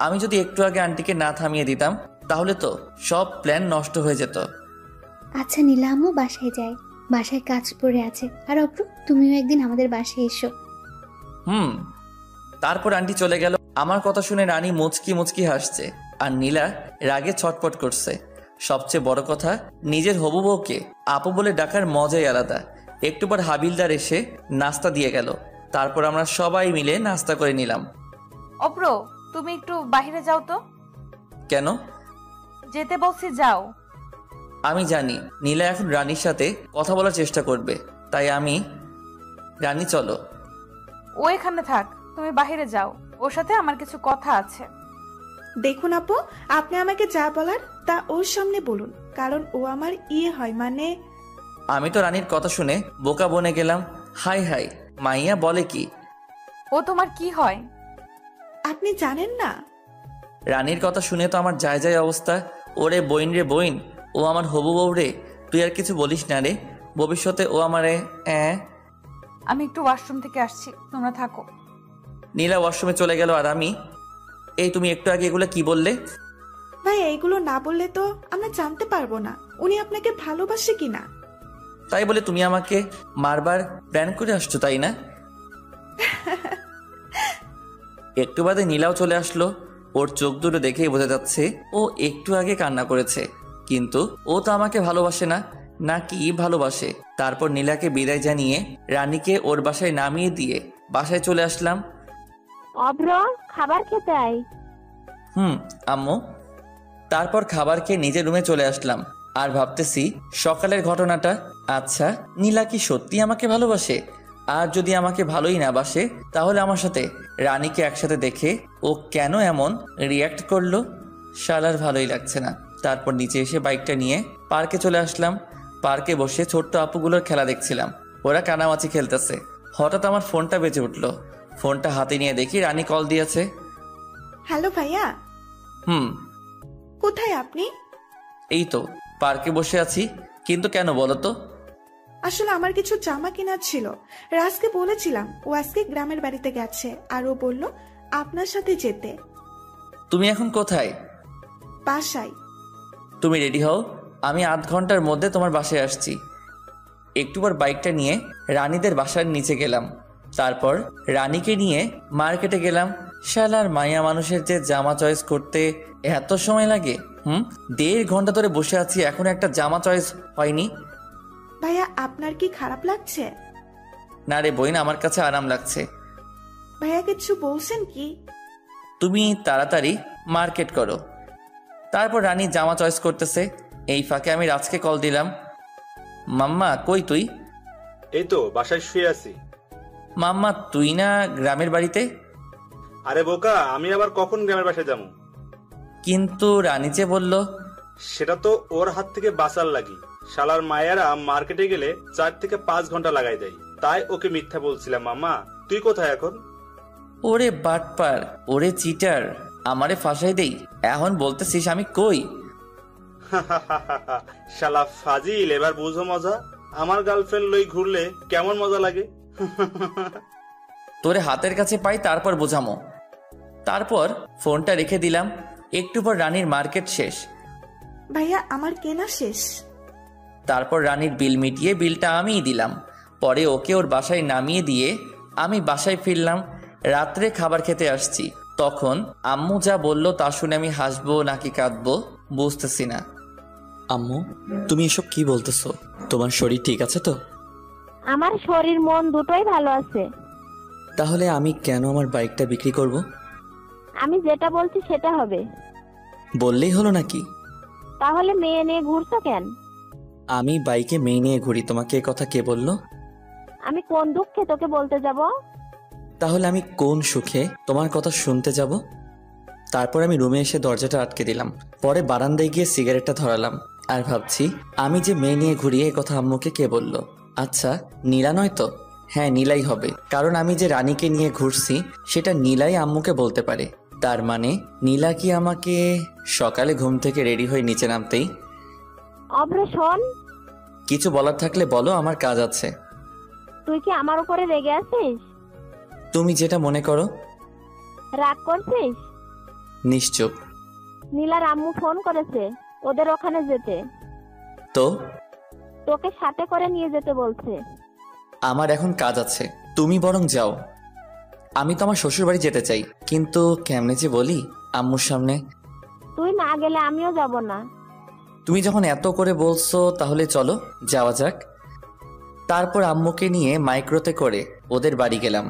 Speaker 1: আমি যদি একটু আগে আন্টিকে না থামিয়ে দিতাম, তাহলে তো সব প্ল্যান নষ্ট হয়ে যেত।
Speaker 5: আচ্ছা নীলামও বাসায় যায়, বাসায় কাজ পড়ে আছে। আর অব্র, তুমিও একদিন আমাদের বাসায় এসো।
Speaker 1: তারপর আন্টি চলে গেল। আমার কথা শুনে রানী মুচকি মুচকি হাসছে, আর নীলা রাগে ছটপট করছে। সবচেয়ে বড় কথা, নিজের হবু বউকে আপু বলে ডাকার মজাই আলাদা। একটু পর হাবিলদার এসে নাস্তা দিয়ে গেল। তারপর আমরা সবাই মিলে নাস্তা করে নিলাম।
Speaker 2: অব্র, তুমি একটু বাইরে যাও তো।
Speaker 1: কেন?
Speaker 2: যেতে বলছি, যাও।
Speaker 1: আমি জানি নীলা এখন রানীর সাথে কথা বলার চেষ্টা করবে, তাই আমি, রানী চলো।
Speaker 2: ও এখানে থাক, তুমি বাইরে যাও, ওর সাথে আমার কিছু কথা আছে।
Speaker 10: দেখুন আপু, আপনি আমাকে যা বলার তা ওর সামনে বলুন, কারণ ও আমার ইয়ে হয়, মানে
Speaker 1: আমি তো রানীর কথা শুনে বোকা বনে গেলাম। হাই হাই, মাইয়া বলে কি?
Speaker 2: ও তোমার কি হয়?
Speaker 10: আপনি জানেন না?
Speaker 1: রানীর কথা শুনে তো আমার যায় যায় অবস্থা। ওরে বইন রে বইন, ও আমার হবু বউ রে। তুই আর কিছু বলিস না রে, ভবিষ্যতে ও আমারে।
Speaker 2: আমি একটু ওয়াশরুম থেকে আসছি, তোমরা থাকো।
Speaker 1: নীলা ওয়াশরুমে চলে গেল আর আমি, এই তুমি একটু আগে এগুলো কি বললে?
Speaker 10: ভাই এইগুলো না বললে তো আমরা জানতে পারবো না উনি আপনাকে ভালোবাসে কিনা।
Speaker 1: তাই বলে তুমি আমাকে মারবার প্ল্যান করে আসছো, তাই না? একটু বাদে নীলাও চলে আসলো। ওর চোখ দুটো দেখেই বোঝা যাচ্ছে ও একটু আগে কান্না করেছে, কিন্তু ও তো আমাকে ভালোবাসে না, নাকি ভালোবাসে? তারপর নীলাকে বিদায় জানিয়ে রানীকে ওর বাসায় নামিয়ে দিয়ে বাসায় চলে আসলাম।
Speaker 4: অভ্র, খাবার খেতে আয়।
Speaker 1: আম্মু। তারপর খাবার খেয়ে নিজের রুমে চলে আসলাম আর ভাবতেছি সকালের ঘটনাটা। আচ্ছা, নীলা কি সত্যি আমাকে ভালোবাসে? আর যদি আমাকে ভালোই না বাসে, তাহলে আমার সাথে রানীকে একসাথে দেখে ও কেন এমন রিয়্যাক্ট করলো? শালার ভালোই লাগছে না। তারপর নিচে এসে বাইকটা নিয়ে পার্কে চলে আসলাম। পার্কে বসে ছোট্ট আপুগুলোর খেলা দেখছিলাম, ওরা কানামাছি খেলতেছে। হঠাৎ আমার ফোনটা বেজে উঠলো। ফোনটা হাতে নিয়ে দেখি রানী কল দিয়েছে।
Speaker 10: হ্যালো ভাইয়া। কোথায় আপনি?
Speaker 1: এই তো পার্কে বসে আছি। কিন্তু কেন বলো তো?
Speaker 10: আসলে আমার কিছু জামা কেনার ছিল, রাজকে বলেছিলাম, ও আজকে গ্রামের বাড়িতে গেছে আর ও বলল আপনার সাথে যেতে।
Speaker 1: তুমি এখন কোথায়?
Speaker 10: বাসায়।
Speaker 1: তুমি রেডি হও, আমি আধ ঘন্টার মধ্যে তোমার বাসায় আসছি। একটু পর বাইকটা নিয়ে রানীদের বাসার নিচে গেলাম। তারপর রানীকে নিয়ে মার্কেটে গেলাম। শালার মাইয়া মানুষের যে জামা চয়েস করতে এত সময় লাগে। 1.5 ঘন্টা ধরে বসে আছি, এখন একটা জামা চয়েস হয়নি।
Speaker 10: ভাইয়া আপনার কি খারাপ লাগছে?
Speaker 1: না রে বইন, আমার কাছে আরাম লাগছে।
Speaker 10: ভাইয়া কিছু বলছেন কি?
Speaker 1: তুমি তাড়াতাড়ি মার্কেট করো। তারপর রানী জামা চয়েস করতেছে, এই ফাঁকে আমি রাজকে কল দিলাম। মাম্মা কই তুই?
Speaker 12: এই তো বাসায় শুয়ে আছি।
Speaker 1: মাম্মা তুই না গ্রামের বাড়িতে?
Speaker 12: আরে বোকা, আমি আবার কখন গ্রামের বাসায় যাবো?
Speaker 1: কিন্তু রানী যে বলল।
Speaker 12: সেটা তো ওর হাত থেকে বাঁচার লাগি। শালার মায়েরা মার্কেটে গেলে 4 থেকে 5 ঘন্টা লাগাই দেয়, তাই ওকে মিথ্যা বলছিলাম। মামা তুই কোথায় এখন?
Speaker 1: ওরে বাটপার, ওরে চিটার, আমারে ফাঁসাই দেই। এখন বলতেছিস আমি কই?
Speaker 12: শালা ফাজিল, এবার বুঝো মজা। আমার গার্লফ্রেন্ড লই ঘুরলে কেমন মজা লাগে।
Speaker 1: তোরে হাতের কাছে পাই, তারপর বোঝামো। তারপর ফোনটা রেখে দিলাম। একটু পর রানীর মার্কেট শেষ।
Speaker 10: ভাইয়া আমার কেনা শেষ।
Speaker 1: তারপর রানীর বিল মিটিয়ে বিলটা আমিই দিলাম। পরে ওকে ওর বাসায় নামিয়ে দিয়ে আমি বাসায় ফিরলাম। রাত্রে খাবার খেতে আসছি, তখন আম্মু যা বলল তা শুনে আমি হাসবো নাকি কাঁদবো বুঝতেছি না।
Speaker 3: আম্মু, তুমি এসব কি বলতেছো? তোমার শরীর ঠিক আছে তো?
Speaker 4: আমার শরীর মন দুটোই ভালো আছে।
Speaker 3: তাহলে আমি কেন আমার বাইকটা বিক্রি করব?
Speaker 4: আমি যেটা বলছি সেটা হবে।
Speaker 3: বললেই হলো নাকি?
Speaker 4: তাহলে মেয়ে নিয়ে ঘুরছো কেন?
Speaker 3: আমি বাইকে মেয়ে নিয়ে ঘুরি, তোমাকে এ কথা কে বললো?
Speaker 4: আমি কোন দুঃখে তোকে বলতে যাব?
Speaker 3: তাহলে আমি কোন সুখে তোমার কথা শুনতে যাব? তারপর আমি রুমে এসে দরজাটা আটকে দিলাম। পরে বারান্দায় গিয়ে সিগারেটটা ধরালাম আর ভাবছি আমি যে মেয়ে নিয়ে ঘুরি এ কথা আম্মুকে কে বলল? আচ্ছা, নীলা নয় তো? হ্যাঁ, নীলাই হবে, কারণ আমি যে রানীকে নিয়ে ঘুরছি সেটা নীলাই আম্মুকে বলতে পারে। তার মানে নীলা কি আমাকে সকালে ঘুম থেকে রেডি হয়ে নিচে নামতেই?
Speaker 4: অভ্র শোন,
Speaker 1: কিছু বলার থাকলে বলো, আমার কাজ আছে।
Speaker 4: তুই কি আমার উপরে রেগে আছিস?
Speaker 1: তুমি যেটা মনে করো।
Speaker 4: রাগ করছিস?
Speaker 1: নিশ্চুপ।
Speaker 4: নীলার আম্মু ফোন করেছে ওদের ওখানে যেতে।
Speaker 1: তো
Speaker 4: তোকে সাথে করে নিয়ে যেতে বলছে।
Speaker 1: আমার এখন কাজ আছে, তুমি বরং যাও। আমি তো আমার শ্বশুর বাড়ি যেতে চাই, কিন্তু কেমনে যে বলি আম্মুর সামনে।
Speaker 4: তুই না গেলে আমিও যাব না।
Speaker 1: তুমি যখন এত করে বলছো তাহলে চলো যাওয়া যাক। তারপর আম্মুকে নিয়ে মাইক্রোতে করে ওদের বাড়ি গেলাম,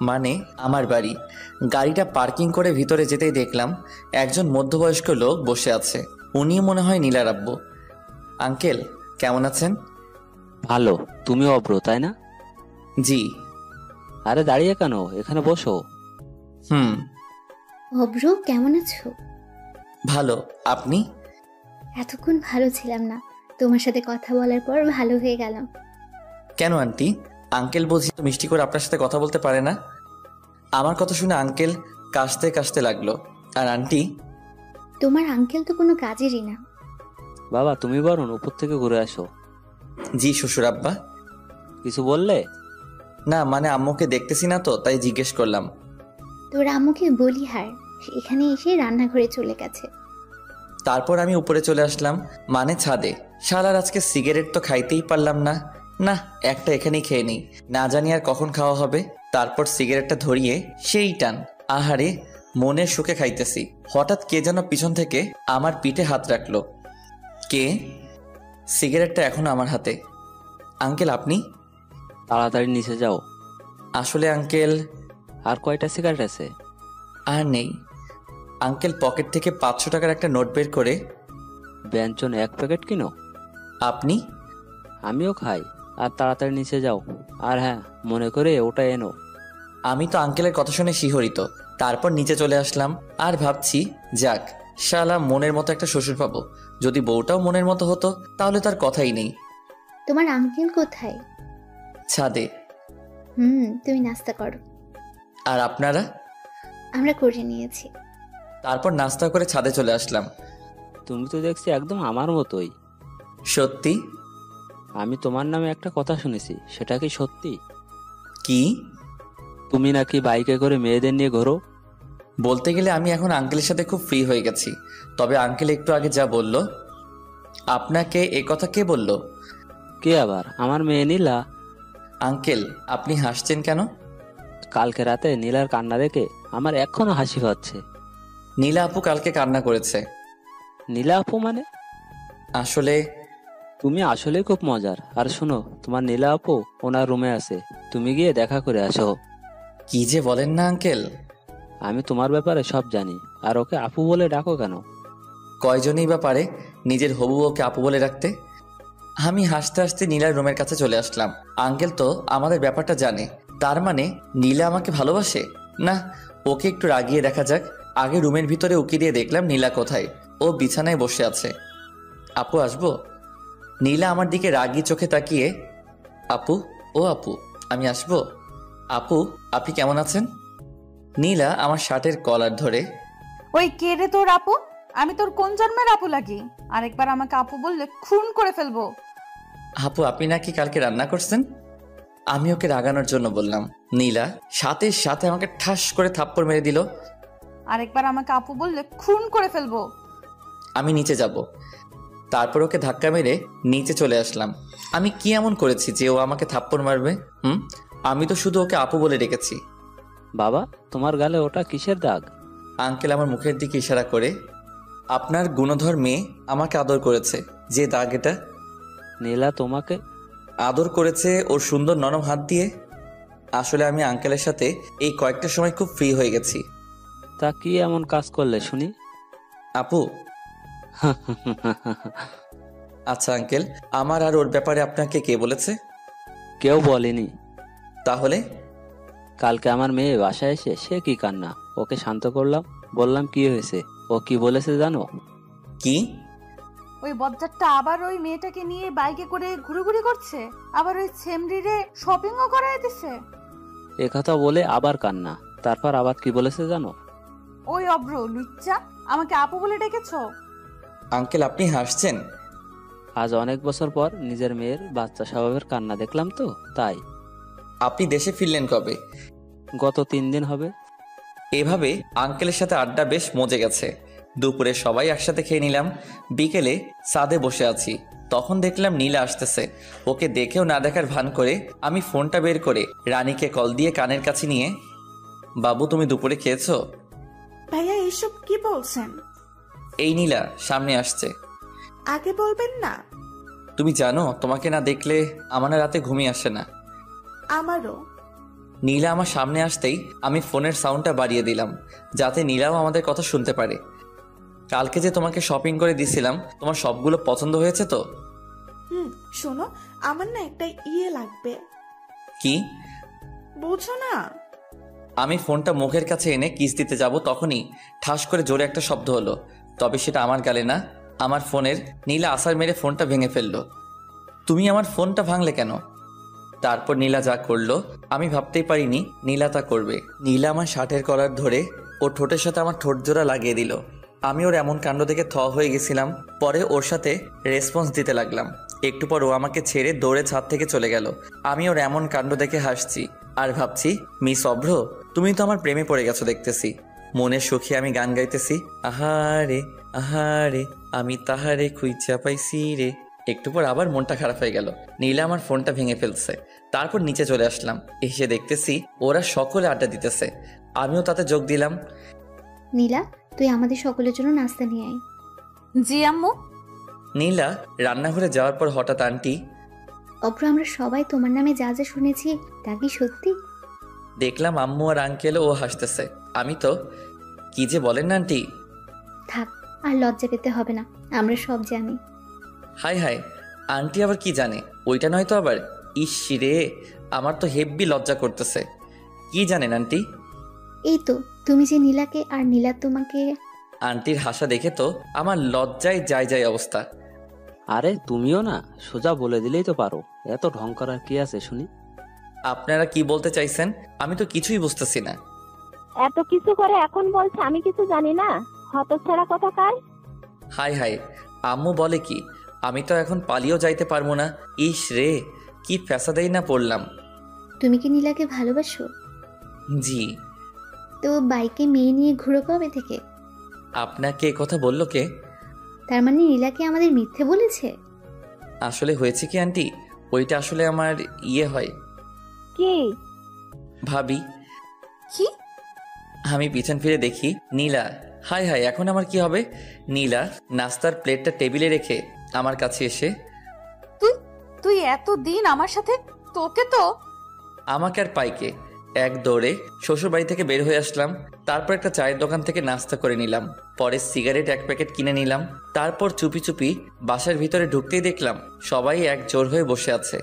Speaker 1: মানে আমার বাড়ি। গাড়িটা পার্কিং করে ভিতরে যেতেই দেখলাম একজন মধ্যবয়স্ক লোক বসে আছে। উনি মনে হয় নীলার আব্বু। আঙ্কেল কেমন আছেন?
Speaker 14: ভালো। তুমি অভ্র তাই না?
Speaker 1: জি।
Speaker 14: আরে দাঁড়িয়ে কেন, এখানে বসো।
Speaker 5: অভ্র কেমন আছো?
Speaker 1: ভালো, আপনি?
Speaker 5: এতক্ষণ ভালো ছিলাম না, তোমার সাথে কথা বলার পর ভালো হয়ে গেলাম।
Speaker 3: কেন আন্টি? আঙ্কেল বুঝি তো মিষ্টি করে আপনার সাথে কথা বলতে পারে না? আমার কথা শুনে আঙ্কেল কাশতে কাশতে লাগলো। আর আন্টি?
Speaker 5: তোমার আঙ্কেল তো কোনো কাজেরই না।
Speaker 14: বাবা তুমি বরং উপর থেকে ঘুরে আসো।
Speaker 3: জি শ্বশুর আব্বা।
Speaker 14: কিছু বললে?
Speaker 3: না মানে আম্মুকে দেখতেছি না তো তাই জিজ্ঞেস করলাম।
Speaker 5: তোর আম্মুকে বলি হার, এখানে এসে রান্নাঘরে চলে গেছে।
Speaker 3: তারপর আমি উপরে চলে আসলাম, মানে ছাদে। শালার আজকে সিগারেট তো খাইতেই পারলাম না। না, একটা এখানেই খেয়ে নিই, না জানি আর কখন খাওয়া হবে। তারপর সিগারেটটা ধরিয়ে সেই টান, আহারে মনের সুখে খাইতেছি। হঠাৎ কে যেন পিছন থেকে আমার পিঠে হাত রাখলো। কে? সিগারেটটা এখনো আমার হাতে। আঙ্কেল আপনি?
Speaker 14: তাড়াতাড়ি নিচে যাও।
Speaker 3: আসলে আঙ্কেল।
Speaker 14: আর কয়টা সিগারেট আছে?
Speaker 3: আর নেই। আঙ্কেল পকেট থেকে 500 টাকার একটা নোট বের করে,
Speaker 14: ব্যঞ্জন 1 প্যাকেট কিনো।
Speaker 3: আপনি?
Speaker 14: আমিও খাই। আর তাড়াতাড়ি নিচে যাও। আর হ্যাঁ, মনে করে ওটা এনো।
Speaker 3: আমি তো আঙ্কেলের কথা শুনে শিহরিত। তারপর নিচে চলে আসলাম আর ভাবছি, যাক শালা মনের মতো একটা শ্বশুর পাবো। যদি বউটাও মনের মতো হতো তাহলে তার কথাই নেই।
Speaker 5: তোমার আঙ্কেল কোথায়?
Speaker 3: ছাদে।
Speaker 5: তুমি নাস্তা করো।
Speaker 3: আর আপনারা?
Speaker 5: আমরা করে নিয়েছি।
Speaker 3: তারপর নাস্তা করে ছাদে চলে আসলাম।
Speaker 14: তুমি তো দেখছি একদম আমার মতোই।
Speaker 3: সত্যি?
Speaker 14: আমি তোমার নামে একটা কথা শুনেছি, সেটা কি সত্যি?
Speaker 3: কি?
Speaker 14: তুমি নাকি বাইকে করে মেয়েদের নিয়ে ঘোরো।
Speaker 3: বলতে গেলে আমি এখন আঙ্কেলের সাথে খুব ফ্রি হয়ে গেছি। তবে আঙ্কেল একটু আগে যা বলল। আপনাকে এ কথা কে বলল?
Speaker 14: কে আবার? আমার মেয়ে নীলা।
Speaker 3: আঙ্কেল আপনি হাসছেন কেন?
Speaker 14: কালকে রাতে নীলার কান্না দেখে আমার এখনো হাসি পাচ্ছে।
Speaker 3: নীলা আপু কালকে কান্না করেছে।
Speaker 14: নীলা আপু মানে?
Speaker 3: আসলে
Speaker 14: তুমি আসলে খুব মজার। আর শোনো, তোমার নীলা আপু ওনার রুমে আছে, তুমি গিয়ে দেখা করে আসো।
Speaker 3: কি যে বলেন না আঙ্কেল।
Speaker 14: আমি তোমার ব্যাপারে সব জানি। আর ওকে আপু বলে ডাকো কেন?
Speaker 3: কয়জনই বা পারে নিজের হবু ওকে আপু বলে রাখতে। আমি হাসতে হাসতে নীলার রুমের কাছে চলে আসলাম। আঙ্কেল তো আমাদের ব্যাপারটা জানে, তার মানে নীলা আমাকে ভালোবাসে না? ওকে একটু রাগিয়ে দেখা যাক। আগে রুমের ভিতরে উকি দিয়ে দেখলাম নীলা কোথায়। ও বিছানায় বসে আছে। আপু আসবো? নীলা আমার দিকে রাগি চোখে তাকিয়ে, আপু, ও আপু আমি আসবো? আপু আপনি কেমন আছেন? নীলা আমার শার্টের কলার ধরে,
Speaker 2: ওই কে রে তোর আপু? আমি তোর কোন জন্মের আপু লাগি? আরেকবার আমাকে আপু বললে খুন করে ফেলবো।
Speaker 3: আপু আপনি নাকি কালকে রান্না করছেন? আমি ওকে রাগানোর জন্য বললাম। নীলা সাথে সাথে আমাকে ঠাস করে থাপ্পড় মেরে দিল।
Speaker 2: আরেকবার আমাকে আপু বললে খুন করে ফেলবো।
Speaker 3: আমি নিচে যাব। তারপর ওকে ধাক্কা মেরে নিচে চলে আসলাম। আমি কি এমন করেছি যে ও আমাকে থাপ্পড় মারবে? আমি তো শুধু ওকে আপু বলে ডেকেছি।
Speaker 14: বাবা তোমার গালে ওটা কিসের দাগ?
Speaker 3: আঙ্কেল আমার মুখের দিকে ইশারা করে, আপনার গুণধর মেয়ে আমাকে আদর করেছে, যে দাগ এটা।
Speaker 14: নীলা তোমাকে
Speaker 3: আদর করেছে ওর সুন্দর নরম হাত দিয়ে। আসলে আমি আঙ্কেলের সাথে এই কয়েকটা সময় খুব ফ্রি হয়ে গেছি।
Speaker 14: তা কি এমন কাজ করলে শুনি?
Speaker 3: আপু আচ্ছা আঙ্কেল, আমার আর ওর ব্যাপারে আপনাকে কে বলেছে?
Speaker 14: কেউ বলেনি।
Speaker 3: তাহলে?
Speaker 14: কালকে আমার মেয়ে বাসায় এসে সে কি কান্না, ওকে শান্ত করলাম, বললাম কি হয়েছে। ও কি বলেছে জানো?
Speaker 3: কি?
Speaker 2: ওই বজ্জারটা আবার ওই মেয়েটাকে নিয়ে বাইকে করে ঘুরঘুরি করছে, আবার ওই ছেমরিরে শপিংও করায় দিছে।
Speaker 14: একথা বলে আবার কান্না। তারপর আবার কি বলেছে জানো?
Speaker 2: ওই অব্র লুচ্চা, আমাকে আপু বলে ডেকেছো?
Speaker 3: আঙ্কেল আপনি হাসছেন?
Speaker 14: আজ অনেক বছর পর নিজের মেয়ের বাচ্চা স্বভাবের কান্না দেখলাম তো তাই।
Speaker 3: আপনি দেশে ফিরলেন কবে?
Speaker 14: গত 3 দিন হবে।
Speaker 3: এভাবে আঙ্কেলের সাথে আড্ডা বেশ মজে গেছে। দুপুরে সবাই একসাথে খেয়ে নিলাম। বিকেলে ছাদে বসে আছি, তখন দেখলাম নীলা আসতেছে। ওকে দেখেও না দেখার ভান করে আমি ফোনটা বের করে রানীকে কল দিয়ে কানের কাছে নিয়ে, বাবু তুমি দুপুরে খেয়েছো?
Speaker 10: ভাইয়া এসব কি বলছেন?
Speaker 3: এই নীলা সামনে আসছে।
Speaker 10: আগে বলবেন না?
Speaker 3: তুমি জানো তোমাকে না দেখলে আমার রাতে ঘুমিয়ে আসে না।
Speaker 10: আমারও।
Speaker 3: নীলা আমার সামনে আসতেই আমি ফোনের সাউন্ডটা বাড়িয়ে দিলাম, যাতে নীলাও আমাদের কথা শুনতে পারে। কালকে যে তোমাকে শপিং করে দিছিলাম, তোমার সবগুলো পছন্দ হয়েছে তো?
Speaker 10: শোনো, আমার না একটা লাগবে।
Speaker 3: কি?
Speaker 10: বুঝো না?
Speaker 3: আমি ফোনটা মুখের কাছে এনে কিস দিতে যাব, তখনই ঠাস করে জোরে একটা শব্দ হলো। তবে সেটা আমার গালে না,
Speaker 1: আমার ফোনের। নীলা আসার মেরে ফোনটা ভেঙে ফেললো। তুমি আমার ফোনটা ভাঙলে কেন? তারপর নীলা যা করলো আমি ভাবতেই পারিনি নীলা তা করবে। নীলা আমার শার্টের কলার ধরে ওর ঠোঁটের সাথে আমার ঠোঁট জোড়া লাগিয়ে দিল। আমি ওর এমন কাণ্ড দেখে হয়ে গেছিলাম। পরে ওর সাথে রেসপন্স দিতে লাগলাম। একটু পর ও আমাকে ছেড়ে দৌড়ে ছাদ থেকে চলে গেল। আমি ওর এমন কাণ্ড দেখে হাসছি আর ভাবছি, মিস অভ্র, তুমি তো আমার প্রেমে পড়ে গেছো দেখতেছি। মনের সুখে আমি গান গাইতেছি, আহারে আহারে আমি তাহারে খুঁজা পাইছি রে। একটু পর আবার মনটা খারাপ হয়ে গেল। নীলা আমার ফোনটা ভেঙে ফেলছে। তারপর নিচে চলে আসলাম। এসে দেখতেছি ওরা সকলে আড্ডা দিতেছে। আমিও তাতে যোগ দিলাম।
Speaker 5: নীলা, তুই আমাদের সকলের জন্য নাস্তা নিয়ে আয়।
Speaker 2: জি আম্মু।
Speaker 1: নীলা রান্নাঘরে যাওয়ার পর হঠাৎ আন্টি,
Speaker 5: অভ্র, আমরা সবাই তোমার নামে যা যা শুনেছি তা কি সত্যি?
Speaker 1: দেখলাম আম্মু আর আঙ্কেলও ও হাসতেছে। আমি তো, কি যে বলেন না আন্টি।
Speaker 5: থাক, আর লজ্জা পেতে হবে না, আমরা সব জানি।
Speaker 1: হাই হাই, আন্টি আবার কি জানে? ওইটা নয় তো আবার। ইস রে, আমার তো হেব্বি লজ্জা করতেছে। কি জানেন আন্টি?
Speaker 5: এই তো, তুমি যে নীলাকে আর নীলা তোমাকে।
Speaker 1: আন্টির হাসা দেখে তো আমার লজ্জায় যায় অবস্থা।
Speaker 14: আরে তুমিও না, সোজা বলে দিলেই তো পারো, এত ঢং করার কি আছে শুনি?
Speaker 1: আপনারা কি বলতে চাইছেন? আমি তো কিছুই বুঝতেছি না।
Speaker 4: এত কিছু করে এখন বলছে আমি কিছু জানি না, হতচ্ছাড়া কোথাকার।
Speaker 1: হাই হাই, আম্মু বলে কি? আমি তো এখন পালিয়েও যাইতে পারবো না। ইস রে, কি ফ্যাসাদেই না পড়লাম।
Speaker 5: তুমি কি নীলাকে ভালোবাসো?
Speaker 1: জি।
Speaker 5: তো বাইকে মেয়ে নিয়ে ঘুরো কবে থেকে?
Speaker 1: আপনাকে এ কথা বললো কে?
Speaker 5: তার মানে নীলাকে আমাদের মিথ্যে বলেছে?
Speaker 1: আসলে হয়েছে কি আন্টি, ওইটা আসলে আমার হয়
Speaker 4: কি
Speaker 1: ভাবি।
Speaker 2: কি?
Speaker 1: আমি পিছন ফিরে দেখি নীলা। হাই হাই, এখন আমার কি হবে? নীলা নাস্তার প্লেটটা টেবিলে রেখে আমার কাছে এসে,
Speaker 2: তুই এতদিন আমার সাথে, তোকে তো।
Speaker 1: আমাকে আর পাইকে এক দৌড়ে শ্বশুর বাড়ি থেকে বের হয়ে আসলাম। তারপর একটা চায়ের দোকান থেকে নাস্তা করে নিলাম। পরে সিগারেট এক প্যাকেট কিনে নিলাম। তারপর চুপি চুপি বাসার ভিতরে ঢুকতেই দেখলাম সবাই এক জোর হয়ে বসে আছে।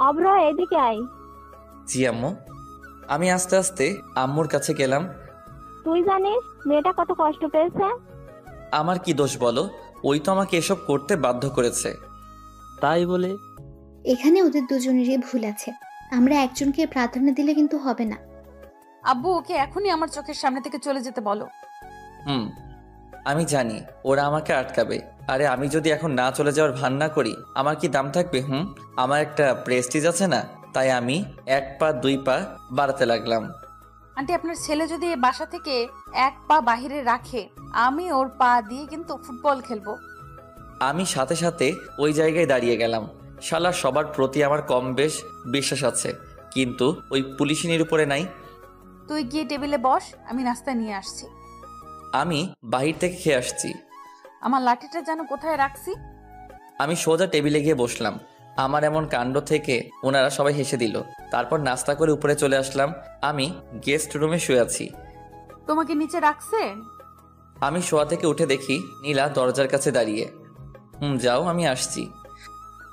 Speaker 4: অভ্র, এদিকে আয়।
Speaker 1: জি আম্মু। আমি আস্তে আস্তে আম্মুর কাছে গেলাম।
Speaker 4: তুই জানিস মেয়েটা কত কষ্ট পেয়েছে?
Speaker 1: আমার কি দোষ বলো? ওই তো আমাকে এসব করতে বাধ্য করেছে।
Speaker 14: তাই বলে?
Speaker 5: এখানে ওদের দুজনেরই ভুল আছে, আমরা একজনকে প্রাধান্য দিলে কিন্তু হবে না।
Speaker 2: আব্বু, ওকে এখনই আমার চোখের সামনে থেকে চলে যেতে বলো।
Speaker 1: আমি জানি ওরা আমাকে আটকাবে। আরে আমি যদি এখন না চলে যাওয়ার ভান না করি, আমার কি দাম থাকবে? আমার একটা প্রেস্টিজ আছে না? তাই আমি 1 পা 2 পা বাড়াতে লাগলাম।
Speaker 2: আন্টি, আপনার ছেলে যদি এই বাসা থেকে 1 পা বাহিরে রাখে, আমি ওর পা দিয়ে কিন্তু ফুটবল খেলবো।
Speaker 1: আমি সাথে সাথে ওই জায়গায় দাঁড়িয়ে গেলাম। শালা সবার প্রতি আমার কম বেশ বিশ্বাস আছে, কিন্তু ওই পুলিশিনীর উপরে নাই।
Speaker 2: তুই গিয়ে টেবিলে বস, আমি নাস্তা নিয়ে আসছি।
Speaker 1: আমি বাহির থেকে খেয়ে আসছি।
Speaker 2: আমার লাঠিটা যেন কোথায় রাখছি।
Speaker 1: আমি সোজা টেবিলে গিয়ে বসলাম। আমার এমন কাণ্ড থেকে ওনারা সবাই হেসে দিল। তারপর নাস্তা করে উপরে চলে আসলাম। আমি গেস্ট রুমে শুয়ে আছি।
Speaker 2: তোমাকে নিচে রাখছে?
Speaker 1: আমি শোয়া থেকে উঠে দেখি নীলা দরজার কাছে দাঁড়িয়ে। যাও, আমি আসছি।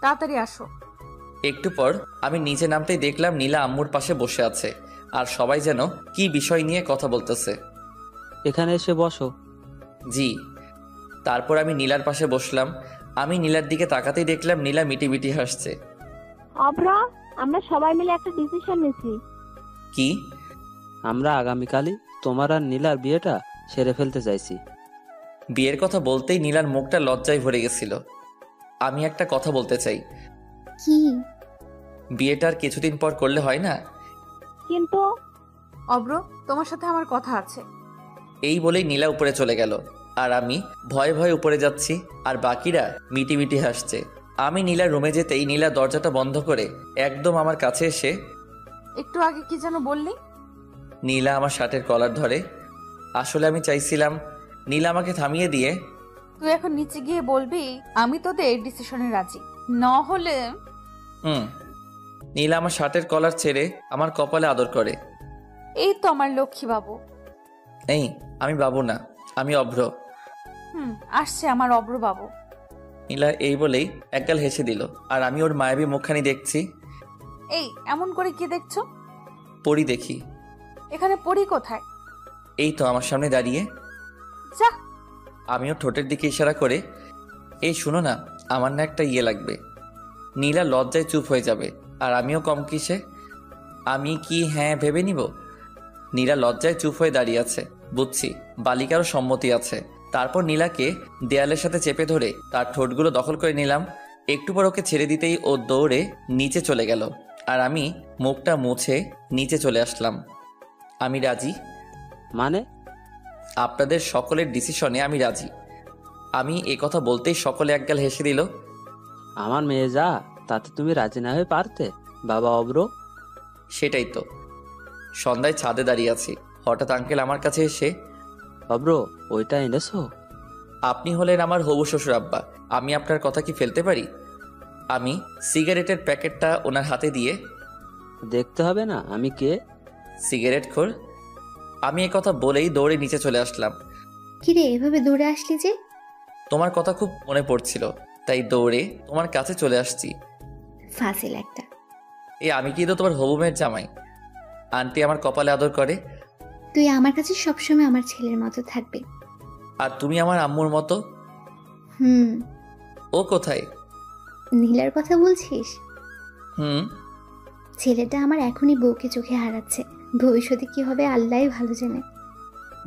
Speaker 2: তাড়াতাড়ি আসো।
Speaker 1: একটু পর আমি নিচে নামতেই দেখলাম নীলা আম্মুর পাশে বসে আছে আর সবাই যেন কি বিষয় নিয়ে কথা বলতেছে।
Speaker 14: এখানে এসে বসো।
Speaker 1: জি। তারপর আমি নীলার পাশে বসলাম। আমি নীলার দিকে তাকাতেই দেখলাম নীলা মিটি মিটি হাসছে।
Speaker 4: অভ্র, আমরা সবাই মিলে একটা ডিসিশন নিয়েছি।
Speaker 1: কি?
Speaker 14: আমরা আগামীকালই তোমার আর নীলার বিয়েটা সেরে ফেলতে চাইছি।
Speaker 1: বিয়ের কথা বলতেই নীলার মুখটা লজ্জায় ভরে গেছিল। আমি একটা কথা বলতে চাই।
Speaker 5: কি?
Speaker 1: বিয়েটা আর কিছুদিন পর করলে হয় না?
Speaker 4: কিন্তু
Speaker 2: অভ্র, তোমার সাথে আমার কথা আছে।
Speaker 1: এই বলেই নীলা উপরে চলে গেল আর আমি ভয়ে ভয়ে উপরে যাচ্ছি আর বাকিরা মিটি মিটি হাসছে। আমি নীলার রুমে যেতেই নীলা দরজাটা বন্ধ করে একদম আমার কাছে এসে,
Speaker 2: একটু আগে কি যেন বললি?
Speaker 1: নীলা আমার শার্টের কলার ধরে। আসলে আমি চাইছিলাম নীলা আমাকে থামিয়ে দিয়ে,
Speaker 2: তুই এখন নিচে গিয়ে বলবি আমি তোদের ডিসিশনে রাজি, না হলে।
Speaker 1: নীলা আমার শার্টের কলার ছেড়ে আমার কপালে আদর করে।
Speaker 2: এই তো আমার লক্ষ্মী বাবু।
Speaker 1: এই, আমি বাবু না, আমি অভ্র।
Speaker 2: আসছে আমার অভ্র বাবু।
Speaker 1: নীলা এই বলেই একগাল হেসে দিল আর আমি ওর মায়াবী মুখখানি দেখছি।
Speaker 2: এই, এমন করে কি দেখছো?
Speaker 1: পরি দেখি।
Speaker 2: এখানে পরি কোথায়?
Speaker 1: এই তো আমার সামনে দাঁড়িয়ে।
Speaker 2: যা।
Speaker 1: আমিও ঠোঁটের দিকে ইশারা করে এই শুনো না, আমার না একটা ইয়ে লাগবে। নীলা লজ্জায় চুপ হয়ে যাবে, আর আমিও কম কিসে। আমি কি হ্যাঁ ভেবে নিব? নীলা লজ্জায় চুপ হয়ে দাঁড়িয়ে আছে। বুঝছি, বালিকারও সম্মতি আছে। তারপর নীলাকে দেয়ালের সাথে চেপে ধরে তার ঠোঁটগুলো দখল করে নিলাম। একটু পর ওকে ছেড়ে দিতেই ও দৌড়ে নিচে চলে গেল, আর আমি মুখটা মুছে নিচে চলে আসলাম। আমি রাজি।
Speaker 14: মানে?
Speaker 1: আপনাদের সকলের ডিসিশনে আমি রাজি। আমি এ কথা বলতেই সকলে একগাল হেসে দিল।
Speaker 14: আমার মেয়ে যা, তাতে তুমি রাজি না হয়ে পারতে বাবা অব্র?
Speaker 1: সেটাই তো। সন্ধ্যায় ছাদে দাঁড়িয়ে আছি, হঠাৎ আঙ্কেল আমার কাছে এসে,
Speaker 14: অব্র ওইটা এনেছো?
Speaker 1: আপনি হলেন আমার হবু শ্বশুর আব্বা, আমি আপনার কথা কি ফেলতে পারি? আমি সিগারেটের প্যাকেটটা ওনার হাতে দিয়ে,
Speaker 14: দেখতে হবে না আমি কে?
Speaker 1: সিগারেট খোর। আমি এ কথা বলেই দৌড়ে নিচে চলে আসলাম।
Speaker 5: কিরে এভাবে দৌড়ে আসলি যে?
Speaker 1: তোমার কথা খুব মনে পড়ছিল, তাই দৌড়ে তোমার কাছে চলে আসছি।
Speaker 5: ফাজিল একটা।
Speaker 1: আমি কি তো তোমার হবু মেয়ের জামাই? আন্টি আমার কপালে আদর করে।
Speaker 5: তুই আমার কাছে সবসময় আমার ছেলের মতো থাকবি।
Speaker 1: আর তুমি আমার আম্মুর মতো। ও কোথায়?
Speaker 5: নীলার কথা বলছিস? ছেলেটা আমার এখনই বউকে চোখে হারাচ্ছে, ভবিষ্যতে কি হবে আল্লাহই ভালো জানে।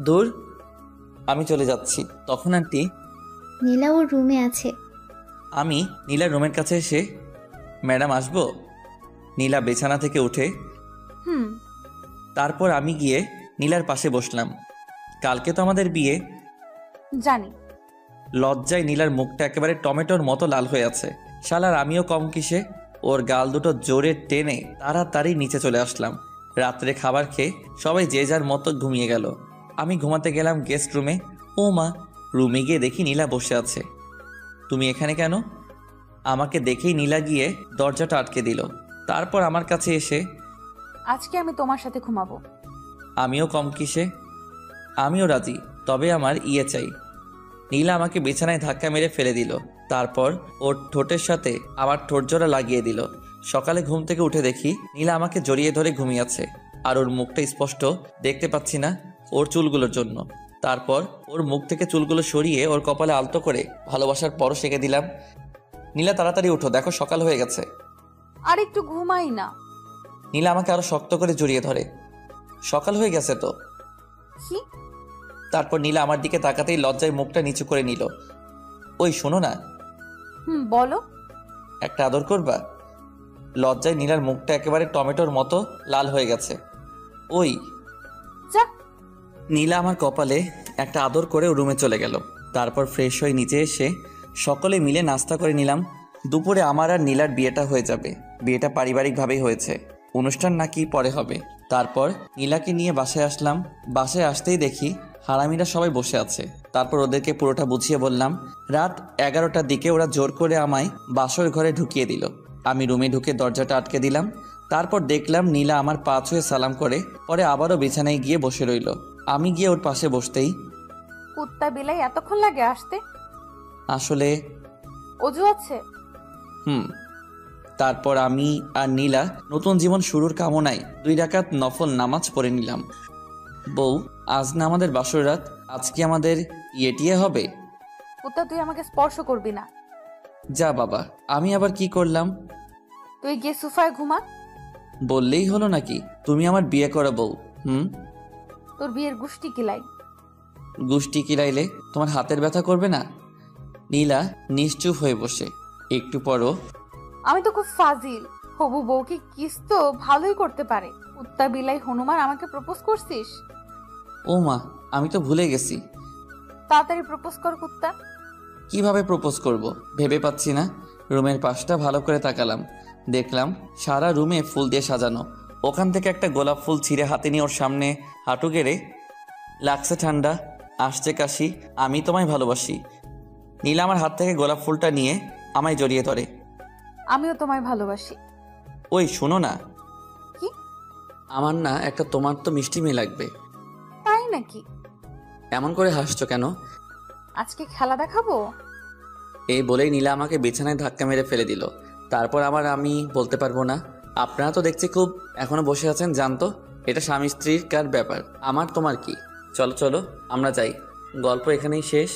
Speaker 1: দূর, আমি চলে যাচ্ছি। তখন আন্টি,
Speaker 5: নীলা ওর রুমে আছে।
Speaker 1: আমি নীলার রুমের কাছে এসে, ম্যাডাম আসবো? নীলা বিছানা থেকে উঠে, তারপর আমি গিয়ে নীলার পাশে বসলাম। কালকে তো আমাদের বিয়ে।
Speaker 2: জানি।
Speaker 1: লজ্জায় নীলার মুখটা একেবারে টমেটোর মতো লাল হয়ে আছে। শালার আমিও কম কিসে। ওর গাল দুটো জোরে টেনে তাড়াতাড়ি নিচে চলে আসলাম। রাত্রে খাবার খেয়ে সবাই যে যার মতো ঘুমিয়ে গেল। আমি ঘুমাতে গেলাম গেস্ট রুমে। ও মা, রুমে গিয়ে দেখি নীলা বসে আছে। তুমি এখানে কেন? আমাকে দেখেই নীলা গিয়ে দরজাটা আটকে দিল। তারপর আমার কাছে এসে,
Speaker 2: আজকে আমি তোমার সাথে ঘুমাবো।
Speaker 1: আমিও কম কিসে। আমিও রাজি, তবে আমার ইয়ে চাই। নীলা আমাকে বিছানায় ধাক্কা মেরে ফেলে দিল। তারপর ওর ঠোঁটের সাথে আমার ঠোঁট জোড়া লাগিয়ে দিল। সকালে ঘুম থেকে উঠে দেখি নীলা আমাকে জড়িয়ে ধরে ঘুমিয়ে আছে, আর ওর মুখটা স্পষ্ট দেখতে পাচ্ছি না ওর চুলগুলোর জন্য। তারপর ওর মুখ থেকে চুলগুলো সরিয়ে ওর কপালে আলতো করে ভালোবাসার পরও সেঁকে দিলাম। নীলা তাড়াতাড়ি উঠো, দেখো সকাল হয়ে গেছে।
Speaker 2: আর একটু ঘুমাই না।
Speaker 1: নীলা আমাকে আরো শক্ত করে জড়িয়ে ধরে। সকাল হয়ে গেছে তো। তারপর নীলা আমার দিকে তাকাতেই লজ্জায় মুখটা নিচু করে নিল। ওই শোনো না।
Speaker 2: বলো।
Speaker 1: একটা আদর করবা? লজ্জায় নীলার মুখটা একেবারে টমেটোর মতো লাল হয়ে গেছে। ওই
Speaker 2: যা।
Speaker 1: নীলা আমার কপালে একটা আদর করে রুমে চলে গেল। তারপর ফ্রেশ হয়ে নিচে এসে সকলে মিলে নাস্তা করে নিলাম। দুপুরে আমার আর নীলার বিয়েটা হয়ে যাবে। বিয়েটা পারিবারিকভাবেই হয়েছে, অনুষ্ঠান নাকি পরে হবে। তারপর নীলাকে নিয়ে বাসায় আসলাম। বাসায় আসতেই দেখি হারামিরা সবাই বসে আছে। তারপর ওদেরকে পুরোটা বুঝিয়ে বললাম। রাত 11টার দিকে ওরা জোর করে আমায় বাসর ঘরে ঢুকিয়ে দিল। আমি রুমে ঢুকে দরজাটা আটকে দিলাম। তারপর দেখলাম নীলা আমার পা ছুঁয়ে সালাম করে পরে আবারও বিছানায় গিয়ে বসে রইল। আমি গিয়ে ওর পাশে বসতেই,
Speaker 2: কুত্তা বিলাই এতক্ষণ লাগে আসতে?
Speaker 1: আসলে
Speaker 2: অজু আছে।
Speaker 1: তারপর আমি আর নীলা নতুন জীবন শুরুর কামনায় 2 রাকাত নফল নামাজ পড়ে নিলাম। বউ, আজ না আমাদের বাসর রাত, আজ কি আমাদের ইয়েটিয়ে হবে?
Speaker 2: কুত্তা, তুই আমাকে স্পর্শ করবি না।
Speaker 1: যা বাবা, আমি আবার কি করলাম?
Speaker 2: তুই গিয়ে সোফায় ঘুমা।
Speaker 1: বললেই হলো নাকি? তুমি আমার বিয়ে করা বউ।
Speaker 2: তোর বিয়ের গুষ্টি কিলাই।
Speaker 1: গুষ্টি কিলাইলে তোমার হাতের ব্যথা করবে না? নীলা নিশ্চুপ হয়ে বসে। একটু পরও,
Speaker 2: আমি তো খুব ফাজিল। হবু বউকে কিস তো ভালোই করতে পারে। কুত্তা বিলাই হনুমান আমাকে প্রপোজ করছিস?
Speaker 1: ও মা, আমি তো ভুলে গেছি।
Speaker 2: তাড়াতাড়ি প্রপোজ কর কুত্তা।
Speaker 1: কিভাবে প্রপোজ করব ভেবে পাচ্ছি না। রুমের পাশটা ভালো করে তাকালাম, দেখলাম সারা রুমে ফুল দিয়ে সাজানো। ওখান থেকে একটা গোলাপ ফুল ছিঁড়ে হাতে নিয়ে ওর সামনে হাঁটু গেড়ে, লাগছে ঠান্ডা, আসছে কাশি, আমি তোমায় ভালোবাসি। নীলা আমার হাত থেকে গোলাপ ফুলটা নিয়ে আমায় জড়িয়ে ধরে।
Speaker 2: আমিও তোমায় ভালোবাসি।
Speaker 1: ওই শোনো না।
Speaker 2: কি?
Speaker 1: আমার না একটা তোমার তো মিষ্টি মেয়ে লাগবে।
Speaker 2: তাই নাকি?
Speaker 1: এমন করে হাসছো কেন?
Speaker 2: আজকে খেলা দেখাবো।
Speaker 1: এই বলেই নীলা আমাকে বিছানায় ধাক্কা মেরে ফেলে দিল। তারপর আমি বলতে পারবো না। আপনারা তো দেখছি খুব এখনো বসে আছেন, জানতো এটা স্বামী স্ত্রীর কার ব্যাপার, আমার তোমার কি? চলো চলো আমরা যাই, গল্প এখানেই শেষ।